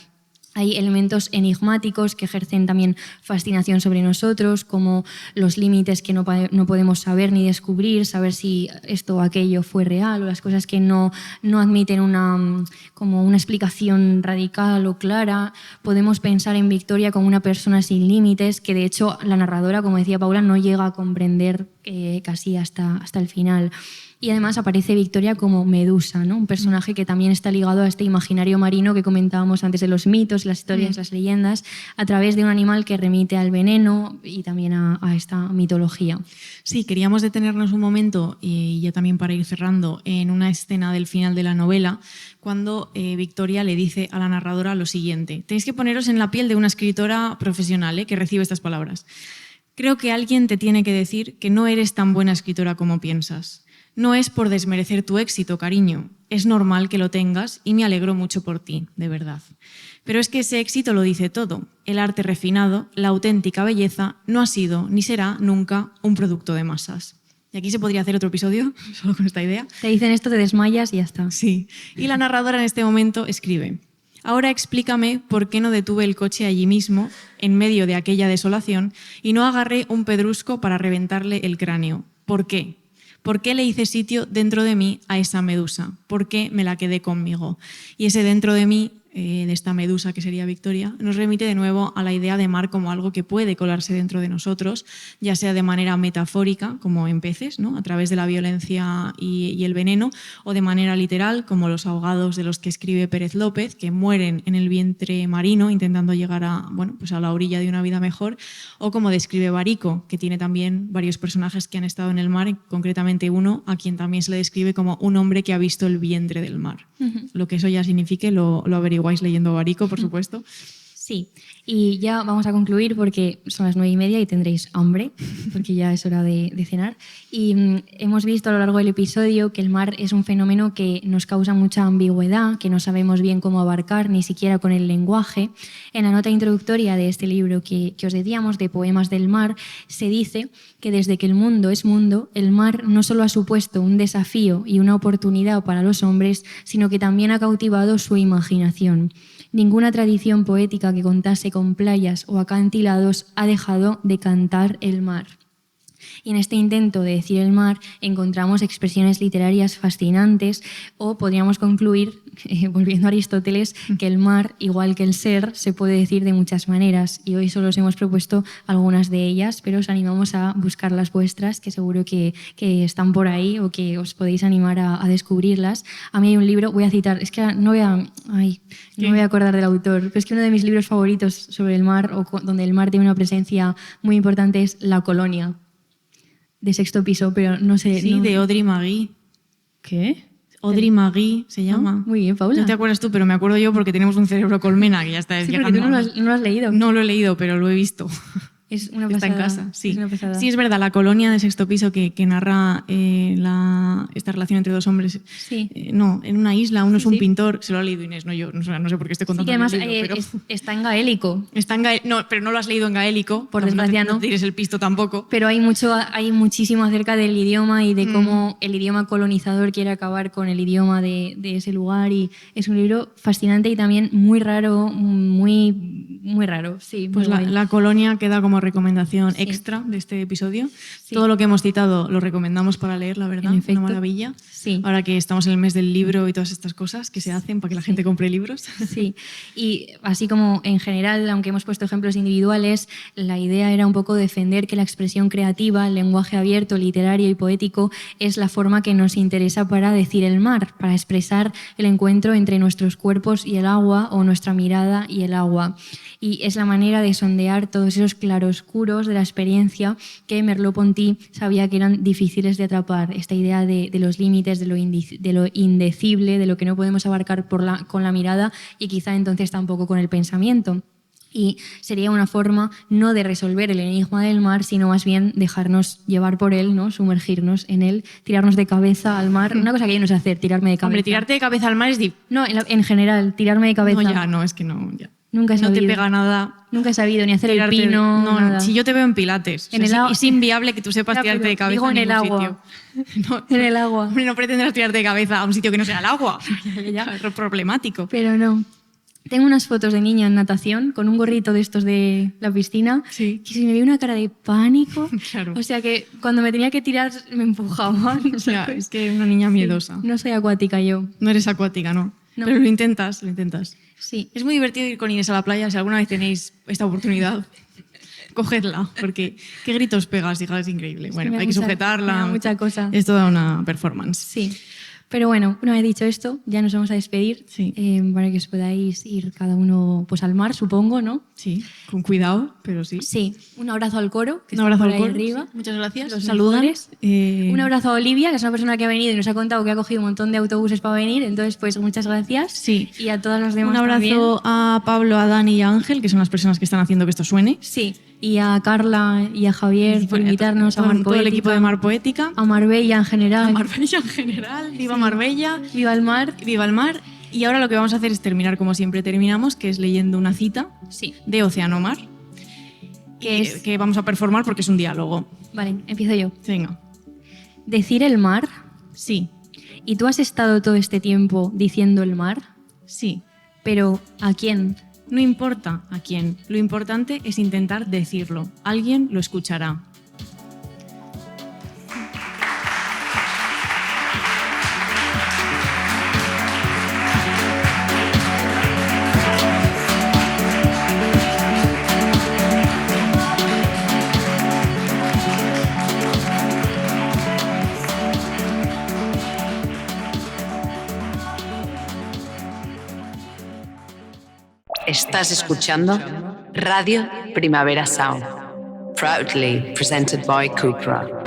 Hay elementos enigmáticos que ejercen también fascinación sobre nosotros, como los límites que no podemos saber ni descubrir, saber si esto o aquello fue real, o las cosas que no admiten como una explicación radical o clara. Podemos pensar en Victoria como una persona sin límites, que de hecho la narradora, como decía Paula, no llega a comprender casi hasta el final. Y además aparece Victoria como Medusa, ¿no? Un personaje que también está ligado a este imaginario marino que comentábamos antes de los mitos, las historias, las leyendas, a través de un animal que remite al veneno y también a esta mitología. Sí, queríamos detenernos un momento, y ya también para ir cerrando, en una escena del final de la novela, cuando Victoria le dice a la narradora lo siguiente: tenéis que poneros en la piel de una escritora profesional que recibe estas palabras. Creo que alguien te tiene que decir que no eres tan buena escritora como piensas. No es por desmerecer tu éxito, cariño. Es normal que lo tengas y me alegro mucho por ti, de verdad. Pero es que ese éxito lo dice todo. El arte refinado, la auténtica belleza, no ha sido ni será nunca un producto de masas. Y aquí se podría hacer otro episodio, solo con esta idea. Te dicen esto, te desmayas y ya está. Sí. Y la narradora en este momento escribe: ahora explícame por qué no detuve el coche allí mismo, en medio de aquella desolación, y no agarré un pedrusco para reventarle el cráneo. ¿Por qué? ¿Por qué le hice sitio dentro de mí a esa medusa? ¿Por qué me la quedé conmigo? Y ese dentro de mí, de esta medusa que sería Victoria, nos remite de nuevo a la idea de mar como algo que puede colarse dentro de nosotros, ya sea de manera metafórica, como en peces, ¿no? A través de la violencia y el veneno, o de manera literal, como los ahogados de los que escribe Pérez López, que mueren en el vientre marino intentando llegar a la orilla de una vida mejor, o como describe Barico, que tiene también varios personajes que han estado en el mar, concretamente uno a quien también se le describe como un hombre que ha visto el vientre del mar. Lo que eso ya signifique lo averiguáis leyendo Barico, por supuesto. Sí, y ya vamos a concluir porque son las 9:30 y tendréis hambre, porque ya es hora de cenar. Y hemos visto a lo largo del episodio que el mar es un fenómeno que nos causa mucha ambigüedad, que no sabemos bien cómo abarcar, ni siquiera con el lenguaje. En la nota introductoria de este libro que os decíamos, de Poemas del Mar, se dice que desde que el mundo es mundo, el mar no solo ha supuesto un desafío y una oportunidad para los hombres, sino que también ha cautivado su imaginación. Ninguna tradición poética que contase con playas o acantilados ha dejado de cantar el mar. Y en este intento de decir el mar encontramos expresiones literarias fascinantes, o podríamos concluir, volviendo a Aristóteles, que el mar, igual que el ser, se puede decir de muchas maneras. Y hoy solo os hemos propuesto algunas de ellas, pero os animamos a buscar las vuestras, que seguro que están por ahí o que os podéis animar a descubrirlas. A mí hay un libro, voy a citar, es que no me voy a acordar del autor, pero es que uno de mis libros favoritos sobre el mar, o donde el mar tiene una presencia muy importante, es La Colonia, de Sexto Piso, pero no sé... Sí, de Audrey Magui. ¿Qué? Audrey Magui se llama. Muy bien, Paula. No te acuerdas tú, pero me acuerdo yo porque tenemos un cerebro colmena que ya está llegando. Sí, porque tú no lo has leído. No lo he leído, pero lo he visto. Es una Está pasada. en casa, sí. Es una pasada. Sí, es verdad, La Colonia de Sexto Piso que narra esta relación entre dos hombres. Sí. En una isla, uno es un Sí. pintor, se lo ha leído Inés, no yo, no sé por qué estoy contando Sí, que además el libro, pero... está en gaélico. No, pero no lo has leído en gaélico. Por desgracia no. No tires el pisto tampoco. Pero hay muchísimo acerca del idioma y de cómo el idioma colonizador quiere acabar con el idioma de ese lugar, y es un libro fascinante y también muy raro, muy raro. Sí, Pues la Colonia queda como recomendación extra de este episodio. Sí. Todo lo que hemos citado lo recomendamos para leer, la verdad. En efecto. Una maravilla. Sí. Ahora que estamos en el mes del libro y todas estas cosas que se hacen para que la gente compre libros. Sí, y así como en general, aunque hemos puesto ejemplos individuales, la idea era un poco defender que la expresión creativa, el lenguaje abierto, literario y poético es la forma que nos interesa para decir el mar, para expresar el encuentro entre nuestros cuerpos y el agua, o nuestra mirada y el agua. Y es la manera de sondear todos esos claroscuros de la experiencia que Merleau-Ponty sabía que eran difíciles de atrapar. Esta idea de los límites, de lo indecible, de lo que no podemos abarcar con la mirada, y quizá entonces tampoco con el pensamiento. Y sería una forma no de resolver el enigma del mar, sino más bien dejarnos llevar por él, ¿no? Sumergirnos en él, tirarnos de cabeza al mar. Una cosa que yo no sé hacer, tirarme de cabeza. Hombre, tirarte de cabeza al mar es No, en general, tirarme de cabeza. Es que no, ya. Nunca he sabido. No te pega nada. Nunca he sabido ni hacer el pino, No, nada. si yo te veo en pilates. Es inviable que tú sepas Ya, tirarte de cabeza digo en el ningún agua. sitio. No, En el agua. Hombre, no pretenderás tirarte de cabeza a un sitio que no sea el agua. Ya. Es problemático. Pero no. Tengo unas fotos de niña en natación con un gorrito de estos de la piscina, Sí. que se me veía una cara de pánico. Claro. O sea que cuando me tenía que tirar me empujaban. O sea, es que una niña miedosa. No soy acuática yo. No eres acuática, ¿no? No. Pero lo intentas, lo intentas. Sí. Es muy divertido ir con Inés a la playa. Si alguna vez tenéis esta oportunidad, cogedla, porque qué gritos pegas, hija, es increíble. Es que Bueno, me da hay que mucha- sujetarla. me da mucha cosa. Es toda una performance. Sí. Pero bueno, una vez dicho esto, ya nos vamos a despedir Sí. para que os podáis ir cada uno pues al mar, supongo, ¿no? Sí, con cuidado, pero sí. Sí. Un abrazo al coro, que Un está abrazo por al ahí coro. arriba. Sí, muchas gracias. Los Saludan. mejores. Un Un abrazo a Olivia, que es una persona que ha venido y nos ha contado que ha cogido un montón de autobuses para venir. Entonces, pues muchas gracias. Sí. Y a todas las demás Un abrazo también. a Pablo, a Dani y a Ángel, que son las personas que están haciendo que esto suene. Sí. Y a Carla y a Javier por invitarnos a Mar todo el Poética, equipo de Mar Poética. a Marbella en general. A Marbella en general. Viva Marbella. Viva el mar. Viva el mar. Y ahora lo que vamos a hacer es terminar como siempre terminamos, que es leyendo una cita Sí. de Océano Mar, Que es... que vamos a performar porque es un diálogo. Vale, empiezo yo. Venga. Decir el mar. Sí, ¿Y tú has estado todo este tiempo diciendo el mar? sí. Pero ¿a quién? No importa a quién. Lo importante es intentar decirlo. Alguien lo escuchará. Estás escuchando Radio Primavera Sound, proudly presented by Cupra.